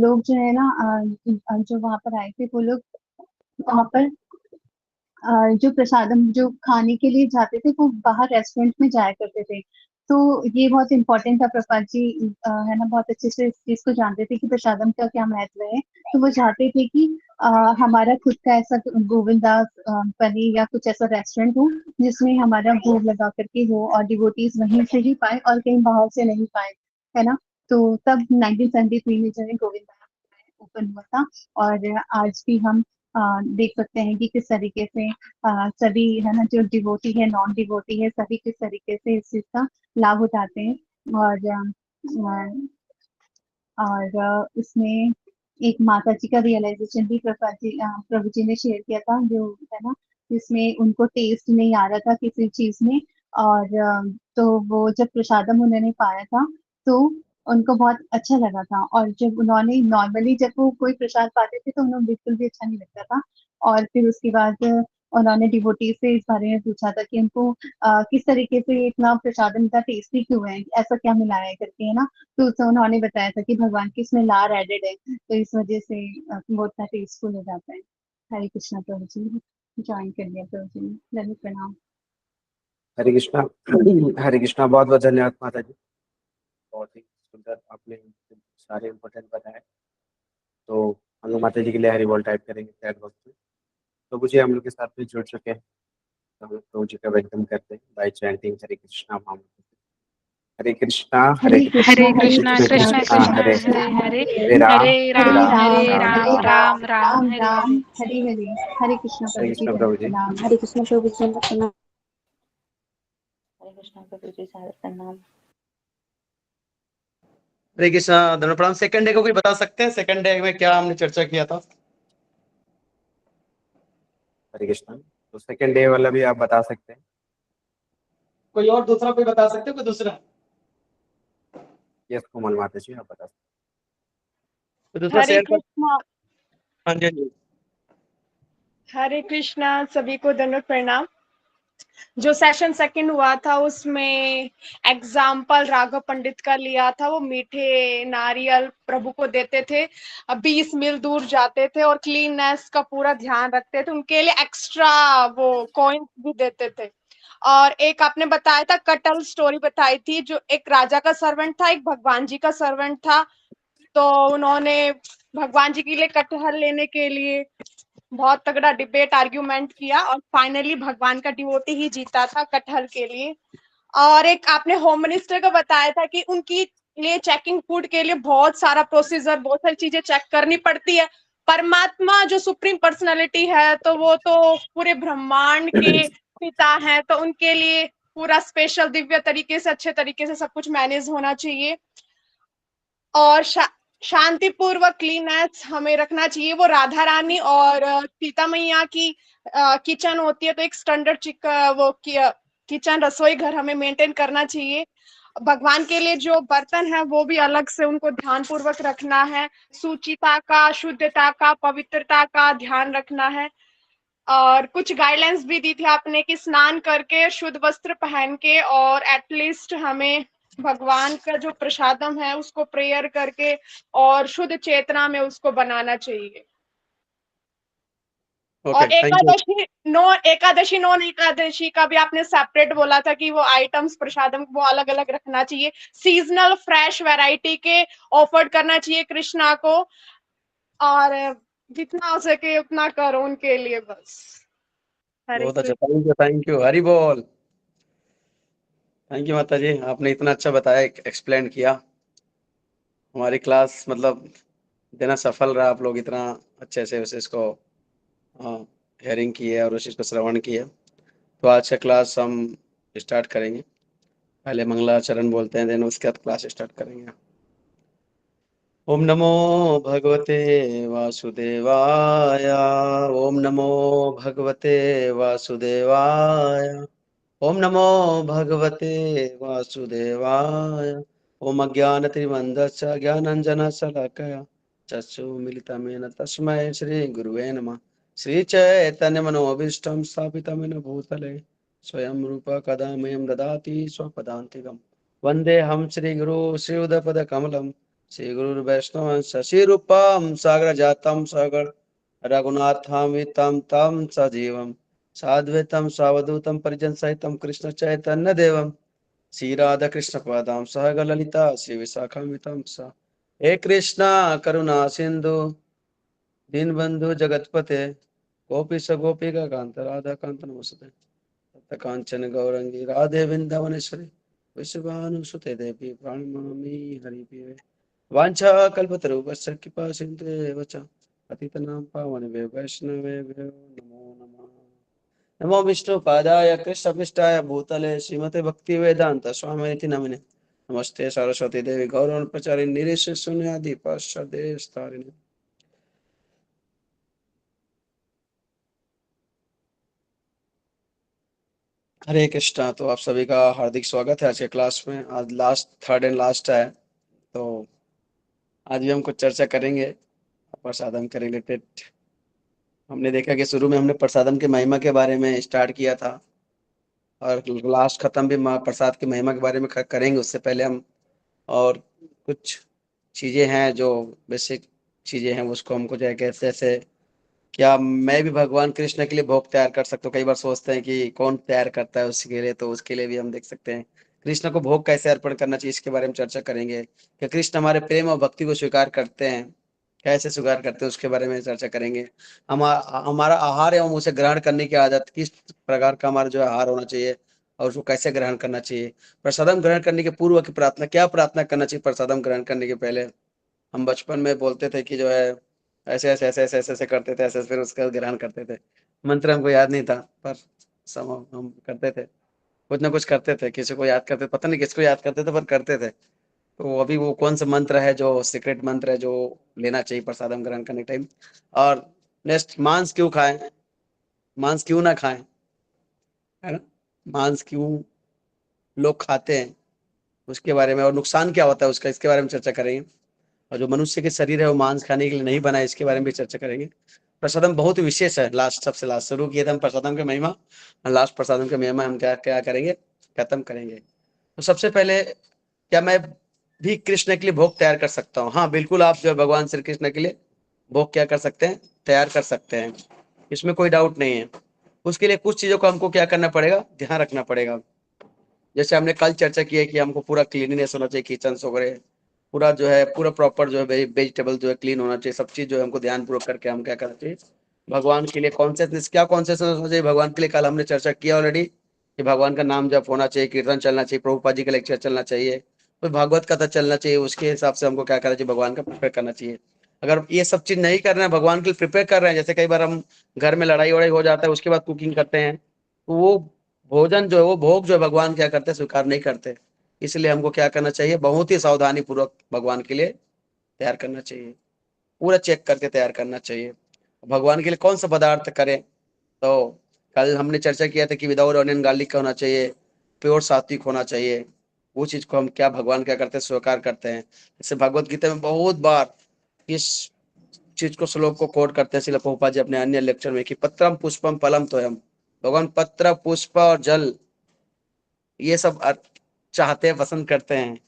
लोग जो है ना जो वहाँ पर आए थे, वो लोग वहाँ पर जो प्रसादम जो खाने के लिए जाते थे वो बाहर रेस्टोरेंट में जाया करते थे। तो ये बहुत इंपॉर्टेंट था। प्रपात जी है ना बहुत अच्छे से इस चीज को जानते थे कि प्रसादम का क्या महत्व है। तो वो चाहते थे कि हमारा खुद का ऐसा गोविंदास पनीर या कुछ ऐसा रेस्टोरेंट हो जिसमें हमारा भोग लगा करके हो और डिवोटीज वहीं से ही पाए और कहीं बाहर से नहीं पाए, है ना। तो तब 1973 में जो है गोविंदा ओपन हुआ था। और आज भी हम देख सकते हैं कि किस तरीके से सभी है ना जो डिवोटी है नॉन डिवोटी है सभी किस तरीके से इस चीज का लाभ उठाते हैं। और इसमें एक माता जी का रियलाइजेशन भी प्रभु जी ने शेयर किया था, जो है ना जिसमें उनको टेस्ट नहीं आ रहा था किसी चीज में। और तो वो जब प्रसादम उन्होंने पाया था तो उनको बहुत अच्छा लगा था। और जब उन्होंने नॉर्मली जब वो कोई प्रसाद पाते थे तो उन्हें बिल्कुल भी अच्छा नहीं लगता था। और फिर उसके बाद उन्होंने डिवोटी से इस बारे में पूछा था कि उनको किस तरीके से इतना प्रसादम का टेस्टी क्यों है, ऐसा क्या मिलाया है करके, है ना। तो उन्होंने बताया था कि भगवान की इसमें लार एडेड है, तो इस वजह से वो इतना टेस्टफुल हो जाता है। हरे कृष्णा प्रभु जी, ज्वाइन कर लिया प्रभु जी ने। ललित प्रणाम। हरे कृष्णा। हरे कृष्णा, बहुत बहुत धन्यवाद माता जी, बहुत ही सुंदर आपने सारे इम्पोर्टेंट बताए। तो हम लोग माता जी के लिए हरि बोल टाइप करेंगे चैट बॉक्स में। तो मुझे हम लोग के साथ में जुड़ चुके हैं, तो हम लोग प्रभु जी का वेलकम करते हैं बाय चैंटिंग हरे कृष्णा महामंत्र। हरे कृष्णा हरे हरे कृष्णा कृष्णा कृष्ण कृष्ण हरे हरे हरे हरे राम हरे हरे राम राम हरे हरे राम राम राम राम राम हरे राम हरे। हरे हरे। हरे कृष्णा हरे प्रभु जी कृष्णा प्रभु जी। प्रणाम। हरे कृष्ण प्रभु जी प्रणाम। हरे कृष्ण प्रभु जी प्रणाम। हरे कृष्णा धन्यवाद प्रणाम। सेकंड डे को कोई बता सकते हैं, सेकंड डे में क्या हमने चर्चा किया था? हरे कृष्णा, तो सेकंड डे वाला भी आप बता सकते हैं। कोई और दूसरा कोई बता सकते हैं? कोई दूसरा? यस कोमल माता जी, आप बता सकते कोई दूसरा हरे शेयर कर। कृष्णा। हाँ जी, हाँ जी। हरे कृष्णा, सभी को दंडवत प्रणाम। जो सेशन सेकंड हुआ था उसमें एग्जाम्पल राघव पंडित का लिया था। वो मीठे नारियल प्रभु को देते थे, 20 मील दूर जाते थे और क्लीननेस का पूरा ध्यान रखते थे। उनके लिए एक्स्ट्रा वो कॉइन्स भी देते थे। और एक आपने बताया था कटल स्टोरी बताई थी, जो एक राजा का सर्वेंट था, एक भगवान जी का सर्वेंट था। तो उन्होंने भगवान जी के लिए कटहल लेने के लिए बहुत तगड़ा डिबेट आर्ग्यूमेंट किया और फाइनली भगवान का डिवोटी ही जीता था कटहल के लिए। और एक आपने होम मिनिस्टर का बताया था कि उनकी लिए चेकिंग फूड के लिए बहुत सारा प्रोसीजर, बहुत सारी चीजें चेक करनी पड़ती है। परमात्मा जो सुप्रीम पर्सनालिटी है तो वो तो पूरे ब्रह्मांड के पिता हैं, तो उनके लिए पूरा स्पेशल दिव्य तरीके से अच्छे तरीके से सब कुछ मैनेज होना चाहिए। और शांतिपूर्वक क्लीननेस हमें रखना चाहिए। वो राधा रानी और सीता मैया की किचन होती है, तो एक स्टैंडर्ड वो किचन रसोई घर हमें मेंटेन करना चाहिए। भगवान के लिए जो बर्तन है वो भी अलग से उनको ध्यान पूर्वक रखना है। शुचिता का, शुद्धता का, पवित्रता का ध्यान रखना है। और कुछ गाइडलाइंस भी दी थी आपने कि स्नान करके शुद्ध वस्त्र पहन के और एटलीस्ट हमें भगवान का जो प्रसादम है उसको प्रेयर करके और शुद्ध चेतना में उसको बनाना चाहिए। और एकादशी नॉन एकादशी का भी आपने सेपरेट बोला था कि वो आइटम्स प्रसादम वो अलग अलग रखना चाहिए। सीजनल फ्रेश वैरायटी के ऑफर करना चाहिए कृष्णा को, और जितना हो सके उतना करो उनके लिए बस। बहुत अच्छा, थैंक यू हरि बोल। थैंक यू माता जी, आपने इतना अच्छा बताया, एक्सप्लेन किया। हमारी क्लास मतलब इतना सफल रहा, आप लोग इतना अच्छे से उस इसको हेयरिंग की है और उस इसको श्रवण किया। तो आज का क्लास हम स्टार्ट करेंगे। पहले मंगलाचरण बोलते हैं, देन उसके बाद क्लास स्टार्ट करेंगे। ओम नमो भगवते वासुदेवाय। ओम नमो भगवते वासुदेवाय। ओम नमो भगवते वासुदेवाय। ओम अज्ञानतिमिरन्धस्य ज्ञानाञ्जनशलाकया चक्षुर्मिलितं तस्मै श्री गुरुवे नमः। श्री चैतन्य मनोभीष्टं स्थापितं येन भूतले स्वयं रूप कदा मह्यं ददाति स्वपदान्तिकम्। वन्देऽहं श्रीगुरो श्रीयुतपदकमलं श्री गुरु वैष्णव शशि रूपम सागर जातम सागर रघुनाथामितम तम सजीवम साद्वैतम सावधूतम परिजन सहितम कृष्ण चैतन्य देवम श्री राधा कृष्ण पदाम सहग ललिता श्री विशाखामितम सा। हे कृष्णा करुणा सिंधु दीनबंधु जगतपते गोपीश गोपिका कांत राधा कांत नमस्ते तप्त कांचन गौरंगी राधे वृंदावनेश्वरी विश्वानुसुते देवी प्रणमामि हरिप्रिये वांछा कल्पतरुभ्यश्च कृपा सिन्धुभ्यश्च च पतितनां पावनेभ्यो वैष्णवेभ्यो नमो नमः। नमो विष्णुपादाय कृष्णपृष्ठाय भूतले श्रीमते भक्तिवेदांत स्वामिनिति नामिने नमस्ते सरस्वती देवी गौरवाणी प्रचारिणी निरीश्वर शून्यादि पाश्चादेशतारिणी। हरे कृष्णा। तो आप सभी का हार्दिक स्वागत है आज के क्लास में। आज लास्ट थर्ड एंड लास्ट है, तो आज भी हम कुछ चर्चा करेंगे प्रसादम के रिलेटेड। हमने देखा कि शुरू में हमने प्रसादम की महिमा के बारे में स्टार्ट किया था और लास्ट खत्म भी प्रसाद की महिमा के बारे में करेंगे। उससे पहले हम और कुछ चीज़ें हैं जो बेसिक चीज़ें हैं उसको हमको जो है कैसे ऐसे क्या मैं भी भगवान कृष्ण के लिए भोग तैयार कर सकता हूँ। कई बार सोचते हैं कि कौन तैयार करता है उसके लिए, तो उसके लिए भी हम देख सकते हैं कृष्ण को भोग कैसे अर्पण करना चाहिए, इसके बारे में चर्चा करेंगे कि कृष्ण हमारे प्रेम और भक्ति को स्वीकार करते हैं, कैसे स्वीकार करते हैं उसके बारे में चर्चा करेंगे। हमारा आहार एवं उसे ग्रहण करने की आदत, किस प्रकार का हमारा जो है आहार होना चाहिए और उसको कैसे ग्रहण करना चाहिए। प्रसादम ग्रहण करने के पूर्व की प्रार्थना, क्या प्रार्थना करना चाहिए प्रसादम ग्रहण करने के पहले। हम बचपन में बोलते थे कि जो है ऐसे ऐसे ऐसे ऐसे ऐसे ऐसे करते थे, ऐसे फिर उसका ग्रहण करते थे। मंत्र हमको याद नहीं था पर सब हम करते थे, कुछ ना कुछ करते थे, किसी को याद करते, पता नहीं किसको याद करते थे पर करते थे। तो अभी वो कौन सा मंत्र है जो सीक्रेट मंत्र है जो लेना चाहिए प्रसादम ग्रहण करने टाइम। और नेक्स्ट, मांस क्यों खाएं, मांस क्यों ना खाएं, है ना, मांस क्यों लोग खाते हैं उसके बारे में, और नुकसान क्या होता है उसका, इसके बारे में चर्चा करेंगे। और जो मनुष्य के शरीर है वो मांस खाने के लिए नहीं बना है, इसके बारे में भी चर्चा करेंगे। प्रसादम बहुत विशेष है। लास्ट, सबसे लास्ट शुरू किए थे हम प्रसादम की महिमा, लास्ट प्रसादम की महिमा हम क्या क्या करेंगे, खत्म करेंगे। तो सबसे पहले, क्या मैं भी कृष्ण के लिए भोग तैयार कर सकता हूँ? हाँ बिल्कुल, आप जो है भगवान श्री कृष्ण के लिए भोग क्या कर सकते हैं, तैयार कर सकते हैं, इसमें कोई डाउट नहीं है। उसके लिए कुछ चीजों को हमको क्या करना पड़ेगा, ध्यान रखना पड़ेगा। जैसे हमने कल चर्चा की है कि हमको पूरा क्लीनिनेस होना चाहिए, किचन वगैरह पूरा जो है पूरा प्रॉपर जो है वेजिटेबल जो है क्लीन होना चाहिए, सब चीज जो है हमको ध्यान पूर्वक करके हम क्या करना चाहिए, भगवान के लिए कॉन्शियसनेस, क्या कॉन्शियसनेस होना चाहिए भगवान के लिए, कल हमने चर्चा किया ऑलरेडी कि भगवान का नाम जप होना चाहिए, कीर्तन चलना चाहिए, प्रभुपाद जी का लेक्चर चलना चाहिए, कोई भागवत कथा चलना चाहिए। उसके हिसाब से हमको क्या करना चाहिए, भगवान का प्रिपेयर करना चाहिए। अगर ये सब चीज नहीं कर रहे हैं, भगवान के लिए प्रिपेयर कर रहे हैं, जैसे कई बार हम घर में लड़ाई वड़ाई हो जाता है उसके बाद कुकिंग करते हैं, तो वो भोजन जो है, वो भोग जो है भगवान क्या करते हैं, स्वीकार नहीं करते। इसलिए हमको क्या करना चाहिए, बहुत ही सावधानी पूर्वक भगवान के लिए तैयार करना चाहिए, पूरा चेक करके तैयार करना चाहिए। भगवान के लिए कौन सा पदार्थ करें, तो कल हमने चर्चा किया था कि विदाउट ऑनियन गार्लिक का होना चाहिए, प्योर सात्विक होना चाहिए। वो चीज को हम क्या भगवान क्या करते हैं, स्वीकार करते हैं। जैसे भगवत गीता में बहुत बार इस चीज को, श्लोक को कोट करते हैं श्रील प्रभुपाद जी अपने अन्य लेक्चर में कि पत्रम पुष्पम फलम तोयम। भगवान पत्र पुष्प और जल ये सब चाहते हैं, पसंद करते हैं।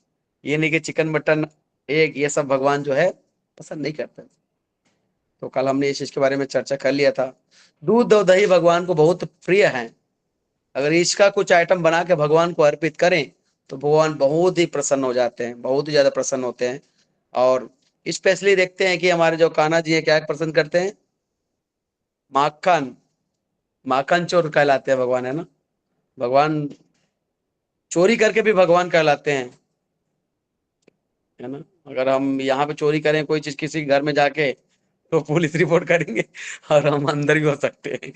ये नहीं कि चिकन मटन एग ये सब भगवान जो है पसंद नहीं करते। तो कल हमने इस चीज के बारे में चर्चा कर लिया था। दूध और दही भगवान को बहुत प्रिय है। अगर इसका कुछ आइटम बना के भगवान को अर्पित करें तो भगवान बहुत ही प्रसन्न हो जाते हैं, बहुत ही ज्यादा प्रसन्न होते हैं। और स्पेशली देखते हैं कि हमारे जो कान्हा जी है क्या पसंद करते हैं, माखन, माखन चोर कहलाते हैं भगवान, है ना। भगवान चोरी करके भी भगवान कहलाते हैं, है ना। अगर हम यहाँ पे चोरी करें कोई चीज किसी घर में जाके तो पुलिस रिपोर्ट करेंगे और हम अंदर भी हो सकते हैं।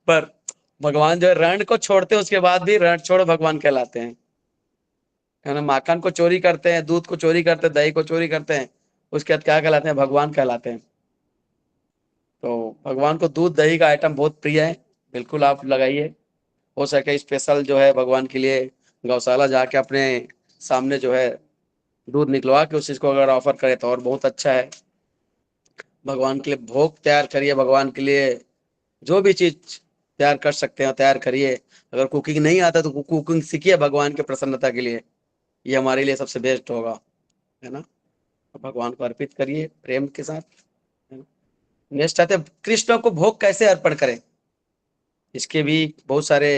पर भगवान जो है रण को छोड़ते हैं उसके बाद भी रण छोड़ भगवान कहलाते हैं, है ना। माखन को चोरी करते हैं, दूध को चोरी करते हैं, दही को चोरी करते हैं, उसके बाद क्या कहलाते हैं, भगवान कहलाते हैं। तो भगवान को दूध दही का आइटम बहुत प्रिय है, बिल्कुल आप लगाइए। हो सके स्पेशल जो है भगवान के लिए गौशाला जाके अपने सामने जो है दूध निकलवा के उस चीज को अगर ऑफर करे तो और बहुत अच्छा है। भगवान के लिए भोग तैयार करिए, भगवान के लिए जो भी चीज तैयार कर सकते हैं तैयार करिए। अगर कुकिंग नहीं आता तो कुकिंग सीखिए भगवान के प्रसन्नता के लिए, ये हमारे लिए सबसे बेस्ट होगा, है ना। भगवान को अर्पित करिए प्रेम के साथ। नेक्स्ट आते हैं कृष्ण को भोग कैसे अर्पण करें। इसके भी बहुत सारे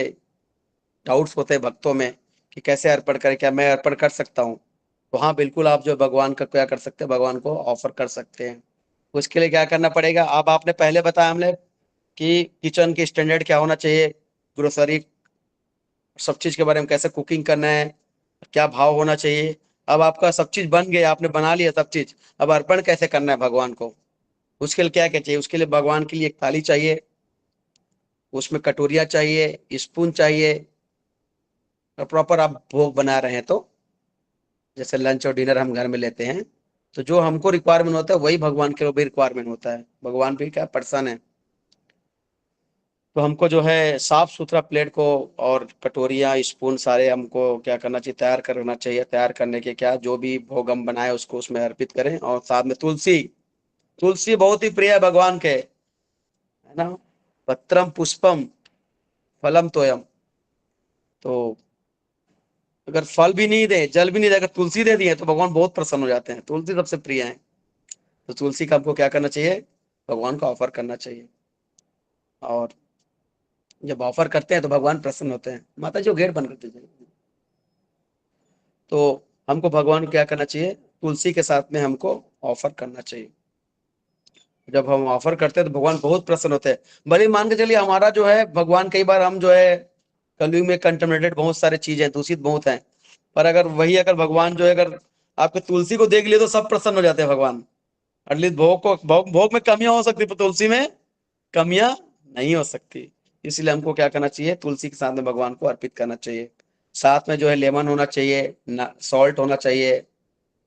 डाउट्स होते हैं भक्तों में कि कैसे अर्पण करें, क्या मैं अर्पण कर सकता हूँ। तो हाँ बिल्कुल, आप जो भगवान का क्या कर सकते हैं, भगवान को ऑफर कर सकते हैं। उसके लिए क्या करना पड़ेगा, अब आपने पहले बताया हमने कि किचन की स्टैंडर्ड क्या होना चाहिए, ग्रोसरी सब चीज के बारे में, कैसे कुकिंग करना है, क्या भाव होना चाहिए। अब आपका सब चीज बन गया, आपने बना लिया सब चीज, अब अर्पण कैसे करना है भगवान को। उसके लिए क्या क्या चाहिए, उसके लिए भगवान के लिए एक थाली चाहिए, उसमें कटोरिया चाहिए, स्पून चाहिए। और प्रॉपर आप भोग बना रहे हैं तो जैसे लंच और डिनर हम घर में लेते हैं, तो जो हमको रिक्वायरमेंट होता है वही भगवान के लिए भी रिक्वायरमेंट होता है। भगवान भी क्या पर्सन है, तो हमको जो है साफ सुथरा प्लेट को और कटोरिया स्पून सारे हमको क्या करना चाहिए, तैयार करना चाहिए। तैयार करने के क्या, जो भी भोग हम बनाए उसको उसमें अर्पित करें। और साथ में तुलसी, तुलसी बहुत ही प्रिय है भगवान के, है ना। पत्रम पुष्पम फलम तोयम, तो अगर फल भी नहीं दे, जल भी नहीं दे, अगर तुलसी दे दिए तो भगवान बहुत प्रसन्न हो जाते हैं। तुलसी सबसे प्रिय है, तो तुलसी का हमको क्या करना चाहिए, भगवान को ऑफर करना चाहिए। और जब ऑफर करते हैं तो भगवान प्रसन्न होते हैं। माता जी वो गेट बंद कर दीजिए। तो हमको भगवान को क्या करना चाहिए, तुलसी के साथ में हमको ऑफर करना चाहिए। जब हम ऑफर करते हैं तो भगवान बहुत प्रसन्न होते हैं। भले मान के चलिए हमारा जो है भगवान, कई बार हम जो है कलयुग में कंटेमिनेटेड बहुत सारे चीजें दूषित बहुत हैं, पर अगर वही अगर भगवान जो है अगर आपके तुलसी को देख लिए तो सब प्रसन्न हो जाते हैं भगवान। एटलीस्ट भोग में कमियां हो सकती, पर तुलसी में कमियां नहीं हो सकती। इसलिए हमको क्या करना चाहिए, तुलसी के साथ में भगवान को अर्पित करना चाहिए। साथ में जो है लेमन होना चाहिए, सॉल्ट होना चाहिए,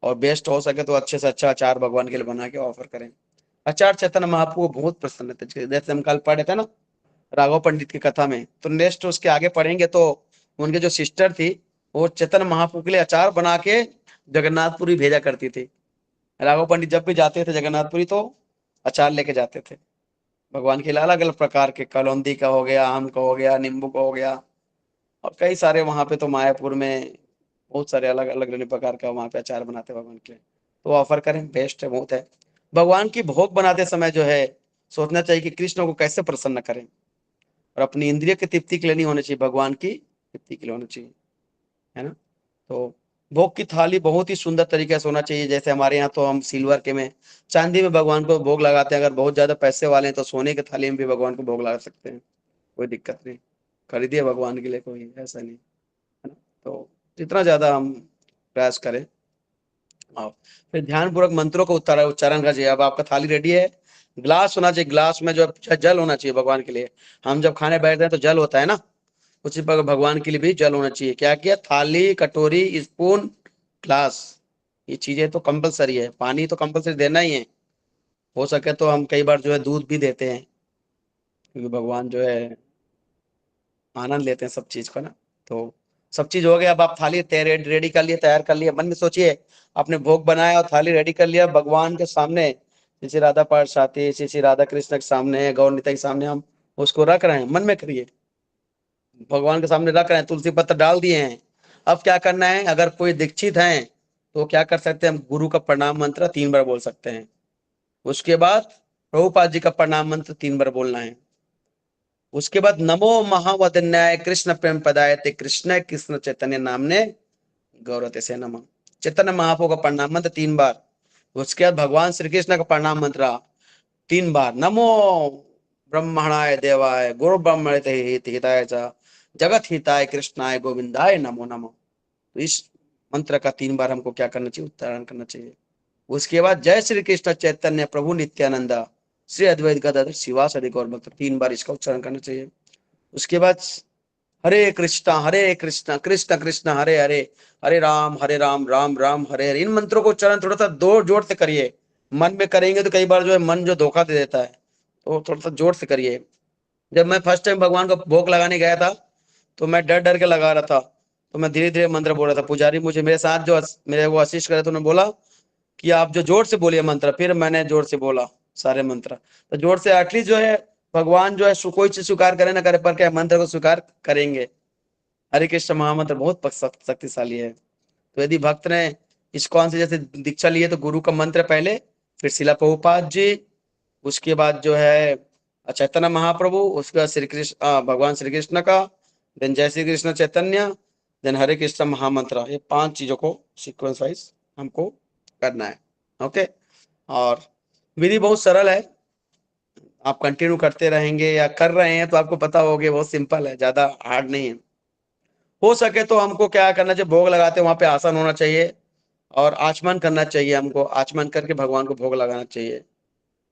और बेस्ट हो सके तो अच्छे से अच्छा अचार भगवान के लिए बना के ऑफर करें। अचार चैतन्य महाप्रभु को बहुत प्रसन्न थे। जैसे हम कल पढ़े थे ना राघव पंडित की कथा में, तो नेक्स्ट उसके आगे पढ़ेंगे तो उनके जो सिस्टर थी वो चैतन्य महाप्रभु के लिए अचार बना के जगन्नाथपुरी भेजा करती थी। राघव पंडित जब भी जाते थे जगन्नाथपुरी तो अचार लेके जाते थे भगवान के लिए, अलग अलग प्रकार के, कलौंदी का हो गया, आम का हो गया, नींबू का हो गया, और कई सारे वहां पे तो मायापुर में बहुत सारे अलग अलग प्रकार का वहां पे अचार बनाते हैं भगवान के लिए। तो ऑफर करें, बेस्ट है, बहुत है। भगवान की भोग बनाते समय जो है सोचना चाहिए कि कृष्ण को कैसे प्रसन्न करें, और अपनी इंद्रिय की तृप्ति के लिए नहीं होनी चाहिए, भगवान की तृप्ति के लिए होनी चाहिए, है ना। तो भोग की थाली बहुत ही सुंदर तरीके से होना चाहिए। जैसे हमारे यहाँ तो हम सिल्वर के में, चांदी में भगवान को भोग लगाते हैं। अगर बहुत ज्यादा पैसे वाले हैं तो सोने की थाली में भी भगवान को भोग लगा सकते हैं, कोई दिक्कत नहीं। खरीदिए भगवान के लिए, कोई ऐसा नहीं, है ना। तो जितना ज्यादा हम प्रयास करें। हाँ, फिर ध्यान पूर्वक मंत्रों को उच्चारण का चाहिए। अब आपका थाली रेडी है, ग्लास होना चाहिए, ग्लास में जो जल होना चाहिए भगवान के लिए। हम जब खाने बैठते हैं तो जल होता है ना, उसी पर भगवान के लिए भी जल होना चाहिए। क्या किया, थाली, कटोरी, स्पून, ग्लास, ये चीजें तो कंपलसरी है। पानी तो कंपलसरी देना ही है। हो सके तो हम कई बार जो है दूध भी देते हैं, क्योंकि भगवान जो है आनंद लेते हैं सब चीज का ना। तो सब चीज हो गया, अब आप थाली रेडी कर लिए, तैयार कर लिया। मन में सोचिए आपने भोग बनाया और थाली रेडी कर लिया भगवान के सामने, श्री श्री राधा पार्षद, श्री श्री राधा कृष्ण के सामने, गौर निताई के सामने हम उसको रख रहे हैं। मन में करिए, भगवान के सामने रख रहे हैं, तुलसी पत्र डाल दिए हैं। अब क्या करना है, अगर कोई दीक्षित है तो क्या कर सकते हैं, हम गुरु का प्रणाम मंत्र 3 बार बोल सकते हैं। उसके बाद प्रभुपाद जी का प्रणाम मंत्र 3 बार बोलना है। उसके बाद नमो महावदन्याय कृष्ण प्रेम पदायते कृष्ण कृष्ण चैतन्य नामने गौरते से नमः। चैतन्य महाप्रभु का प्रणाम मंत्र 3 बार। उसके बाद भगवान श्री कृष्ण का प्रणाम मंत्र 3 बार, नमो ब्रह्मणाय देवाय गुरु ब्रह्मणे हिताय च जगत हिताय कृष्णाय गोविंदाय नमो नमो। तो इस मंत्र का 3 बार हमको क्या करना चाहिए, उच्चारण करना चाहिए। उसके बाद जय श्री कृष्ण चैतन्य प्रभु नित्यानंद श्री अद्वैत गदाधर शिवासादि गौर भक्त, 3 बार इसका उच्चारण करना चाहिए। उसके बाद हरे कृष्णा कृष्ण कृष्ण हरे हरे, हरे राम राम राम हरे हरे। इन मंत्रों को उच्चारण थोड़ा सा जोर से करिए। मन में करेंगे तो कई बार जो है मन जो धोखा दे देता है, तो थोड़ा सा जोर से करिए। जब मैं फर्स्ट टाइम भगवान को भोग लगाने गया था तो मैं डर डर के लगा रहा था, तो मैं धीरे धीरे मंत्र बोल रहा था। पुजारी मुझे मेरे साथ जो मेरे वो असिस्ट करे तो उन्होंने बोला कि आप जो जोर से बोलिए मंत्र। फिर मैंने जोर से बोला सारे मंत्र, तो जोर से एटलीस्ट जो है भगवान जो है कोई चीज स्वीकार करे ना करे, पर क्या मंत्र को स्वीकार करेंगे। हरे कृष्ण महामंत्र बहुत शक्तिशाली है। तो यदि भक्त ने इस्कॉन से जैसे दीक्षा लिए तो गुरु का मंत्र पहले, फिर शिला प्रभुपाद जी, उसके बाद जो है चैतन्य महाप्रभु, उसके बाद श्री कृष्ण भगवान श्री कृष्ण का, देन जय श्री कृष्ण चैतन्य, देन हरे कृष्ण महामंत्र। ये 5 चीजों को सीक्वेंस वाइज हमको करना है। ओके, और विधि बहुत सरल है, आप कंटिन्यू करते रहेंगे या कर रहे हैं तो आपको पता होगा, बहुत सिंपल है, ज्यादा हार्ड नहीं है। हो सके तो हमको क्या करना चाहिए, भोग लगाते वहां पे आसन होना चाहिए और आचमन करना चाहिए, हमको आचमन करके भगवान को भोग लगाना चाहिए।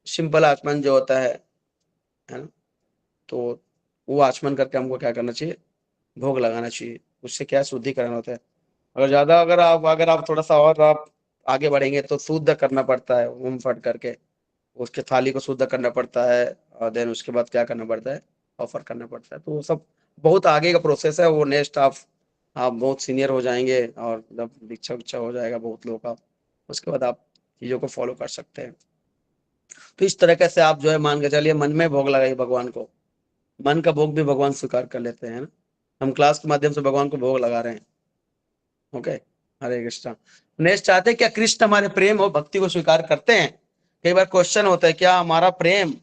सिंपल आचमन जो होता है ना, तो वो आचमन करके हमको क्या करना चाहिए, भोग लगाना चाहिए। उससे क्या शुद्धिकरण होता है। अगर आप थोड़ा सा और आप आगे बढ़ेंगे तो शुद्ध करना पड़ता है, ओम फट करके उसके थाली को शुद्ध करना पड़ता है, और देन उसके बाद क्या करना पड़ता है, ऑफर करना पड़ता है। तो वो सब बहुत आगे का प्रोसेस है, वो नेक्स्ट आप बहुत सीनियर हो जाएंगे और जब दीक्षा विक्षा हो जाएगा बहुत लोगों का, उसके बाद आप चीज़ों को फॉलो कर सकते हैं। तो इस तरीके से आप जो है मान के चलिए, मन में भोग लगाइए भगवान को, मन का भोग भी भगवान स्वीकार कर लेते हैं ना। हम क्लास के माध्यम से भगवान को भोग लगा रहे हैं। ओके, हरे कृष्णा। नेक्स्ट चाहते हैं क्या कृष्ण हमारे प्रेम और भक्ति को स्वीकार करते हैं। कई बार क्वेश्चन होता है क्या हमारा प्रेम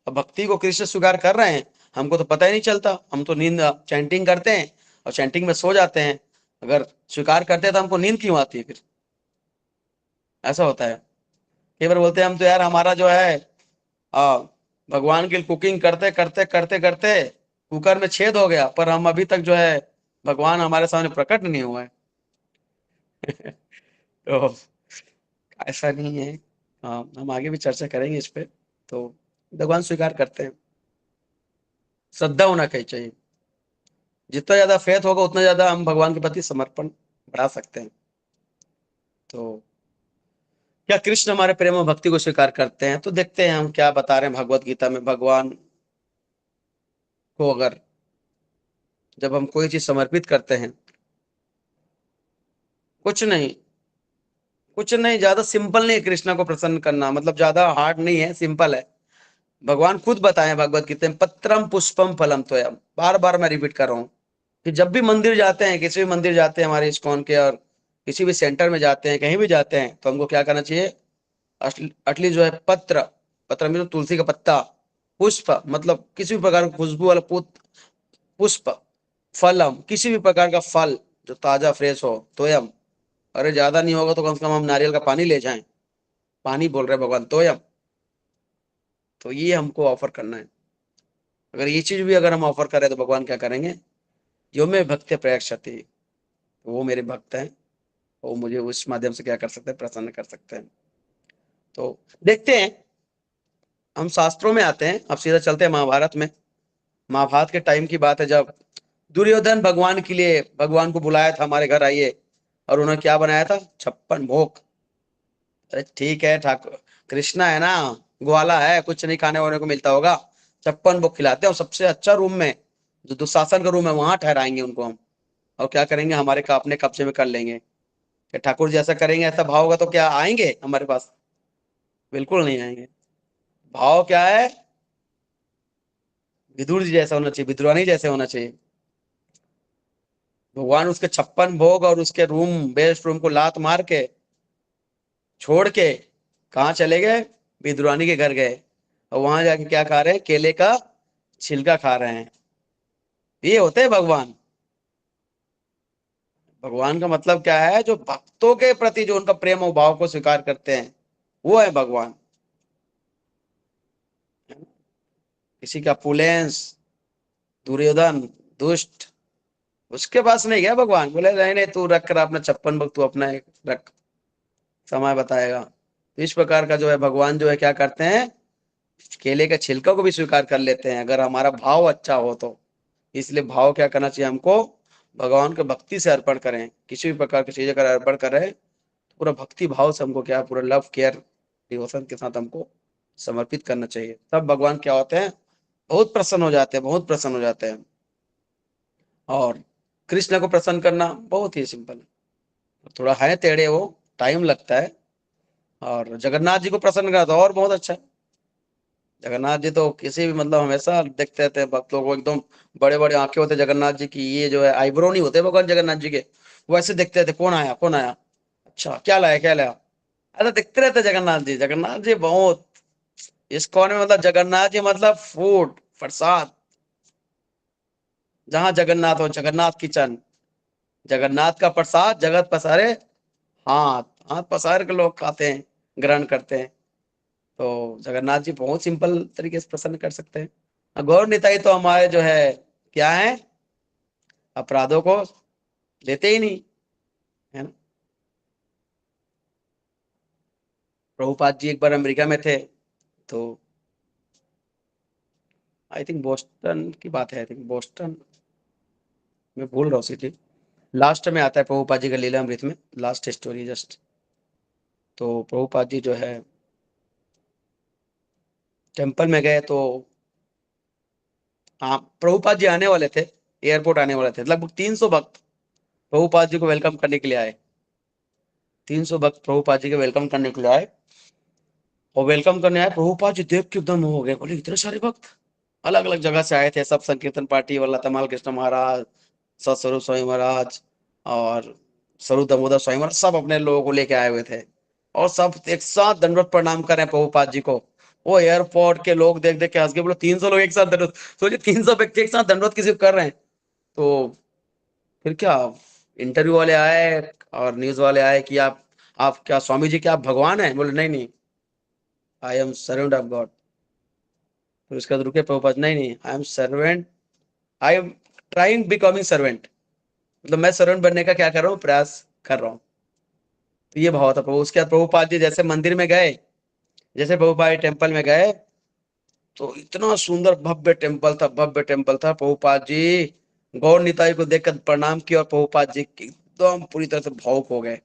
और भक्ति को कृष्ण स्वीकार कर रहे हैं, हमको तो पता ही नहीं चलता, हम तो नींद चैंटिंग करते हैं और चैंटिंग में सो जाते हैं। अगर स्वीकार करते हैं तो हमको नींद क्यों आती है फिर, ऐसा होता है। कई बार बोलते हैं हम तो यार हमारा जो है भगवान की कुकिंग करते करते करते करते कुकर में छेद हो गया, पर हम अभी तक जो है भगवान हमारे सामने प्रकट नहीं हुआ है। तो ऐसा नहीं है। हम आगे भी चर्चा करेंगे इस पे। तो भगवान स्वीकार करते हैं, श्रद्धा होना चाहिए। जितना ज्यादा फेथ होगा उतना ज्यादा हम भगवान के प्रति समर्पण बढ़ा सकते हैं। तो क्या कृष्ण हमारे प्रेम और भक्ति को स्वीकार करते हैं, तो देखते हैं हम क्या बता रहे हैं भगवत गीता में। भगवान को अगर जब हम कोई चीज समर्पित करते हैं, कुछ नहीं ज्यादा सिंपल नहीं है कृष्णा को प्रसन्न करना, मतलब ज्यादा हार्ड नहीं है, सिंपल है। भगवान खुद बताएं भगवत गीता में, पत्रम पुष्पम फलम तोयम। बार बार मैं रिपीट कर रहा हूँ कि जब भी मंदिर जाते हैं, किसी भी मंदिर जाते हैं हमारे इस्कॉन के, और किसी भी सेंटर में जाते हैं, कहीं भी जाते हैं, तो हमको क्या करना चाहिए, अटली जो है पत्र में तो तुलसी का पत्ता, पुष्प मतलब किसी भी प्रकार का खुशबू वाला पुष्प, फलम किसी भी प्रकार का फल जो ताजा फ्रेश हो, तोयम, अरे ज्यादा नहीं होगा तो कम से कम हम नारियल का पानी ले जाएं, पानी बोल रहे भगवान, तोयम। तो ये हमको ऑफर करना है। अगर ये चीज भी अगर हम ऑफर करें तो भगवान क्या करेंगे, यो में भक्त प्रयक्षति, वो मेरे भक्त हैं, वो मुझे उस माध्यम से क्या कर सकते हैं, प्रसन्न कर सकते हैं। तो देखते हैं, हम शास्त्रों में आते हैं, अब सीधा चलते हैं महाभारत में। महाभारत के टाइम की बात है, जब दुर्योधन भगवान के लिए भगवान को बुलाया था हमारे घर आइए, और उन्होंने क्या बनाया था, 56 भोग। अरे ठीक है, ठाकुर कृष्णा है ना, ग्वाला है, कुछ नहीं खाने वाने को मिलता होगा, 56 भोग खिलाते हैं, और सबसे अच्छा रूम में जो दुशासन का रूम है वहां ठहराएंगे उनको हम, और क्या करेंगे, हमारे का अपने कब्जे में कर लेंगे। कि ठाकुर जी ऐसा करेंगे, ऐसा भाव होगा तो क्या आएंगे हमारे पास, बिल्कुल नहीं आएंगे। भाव क्या है, विदुर जी जैसा होना चाहिए, विद्रोही जैसे होना चाहिए। भगवान उसके 56 भोग और उसके रूम, बेस्ट रूम को लात मार के छोड़ के कहाँ चले गए, विद्रोही के घर गए, और वहां जाके क्या खा रहे हैं, केले का छिलका खा रहे हैं। ये होते हैं भगवान। भगवान का मतलब क्या है, जो भक्तों के प्रति जो उनका प्रेम और भाव को स्वीकार करते हैं, वो है भगवान। किसी का पुलेंस, दुर्योधन दुष्ट, उसके पास नहीं गया भगवान, बोले नहीं नहीं तू रख कर अपना 56 भोग, तू अपना एक रख, समय बताएगा। तो इस प्रकार का जो है भगवान जो है क्या करते हैं, केले के छिलका को भी स्वीकार कर लेते हैं, अगर हमारा भाव अच्छा हो तो। इसलिए भाव क्या करना चाहिए हमको, भगवान के भक्ति से अर्पण करें, किसी भी प्रकार की चीज अगर अर्पण करें, पूरा भक्ति भाव से हमको क्या, पूरा लव केयर डिवोशन के साथ हमको समर्पित करना चाहिए। तब भगवान क्या होते हैं, बहुत प्रसन्न हो जाते हैं, बहुत प्रसन्न हो जाते हैं। और कृष्ण को प्रसन्न करना बहुत ही सिंपल है, थोड़ा है टेढ़े, वो टाइम लगता है। और जगन्नाथ जी को प्रसन्न करना तो और बहुत अच्छा है। जगन्नाथ जी तो किसी भी मतलब हमेशा देखते रहते हैं भक्तों को, एकदम बड़े बड़े आंखें होते जगन्नाथ जी की, ये जो है आईब्रो नहीं होते भगवान जगन्नाथ जी के, वैसे देखते रहते कौन आया कौन आया, अच्छा क्या लाया क्या लाया? अरे दिखते रहते जगन्नाथ जी बहुत इस्कॉन में, मतलब जगन्नाथ जी मतलब फूड प्रसाद, जहां जगन्नाथ हो जगन्नाथ किचन, जगन्नाथ का प्रसाद जगत पसारे, हाथ हाथ पसार के लोग खाते हैं, ग्रहण करते हैं। तो जगन्नाथ जी बहुत सिंपल तरीके से प्रसन्न कर सकते हैं। गौर निताई तो हमारे जो है क्या है, अपराधों को लेते ही नहीं, है ना। प्रभुपाद जी एक बार अमेरिका में थे, तो आई थिंक बोस्टन की बात है, आई थिंक बोस्टन, मैं भूल रहा हूँ सिटी, लास्ट में आता है प्रभुपाद जी का लीलामृत में, लास्ट स्टोरी जस्ट। तो प्रभुपाद जी जो है टेम्पल में गए, तो हाँ प्रभुपाद जी आने वाले थे, एयरपोर्ट आने वाले थे, लगभग 300 भक्त प्रभुपाद जी को वेलकम करने के लिए आए, 300 भक्त प्रभुपाद जी के वेलकम करने के लिए आए, और वेलकम करने आए, प्रभुपाद जी देख के एकदम हो गए, बोले इतने सारे भक्त अलग अलग जगह से आए थे, सब संकीर्तन पार्टी वाला, तमाल कृष्ण महाराज, सतस्वरूप स्वामी महाराज और स्वरूप दामोदर स्वामी महाराज, सब अपने लोगों को लेके आए हुए थे, और सब एक साथ दंडवत प्रणाम कर रहे हैं प्रभुपाद जी को। वो एयरपोर्ट के लोग देख देख के हंस गए, बोले 300 लोग एक साथ दंडवत, सोचिए 300 व्यक्ति एक साथ दंडवत किसी को कर रहे हैं। तो फिर क्या, इंटरव्यू वाले आए और न्यूज वाले आए कि आप क्या स्वामी जी क्या आप भगवान हैं? बोले नहीं नहीं, I am servant of God. फिर उसके बाद रुके प्रभुपाद, नहीं नहीं, I am servant, I am trying becoming servant, मतलब मैं सर्वेंट बनने का क्या कर रहा हूँ, प्रयास कर रहा हूँ। तो ये भाव था प्रभु। उसके बाद प्रभुपाद जी जैसे मंदिर में गए, जैसे प्रभुपाद टेम्पल में गए, तो इतना सुंदर भव्य टेम्पल था, भव्य टेम्पल था। प्रभुपाद जी गौर निताई को देखकर प्रणाम किया, और प्रभुपाद जी एकदम पूरी तरह से भावुक हो गए।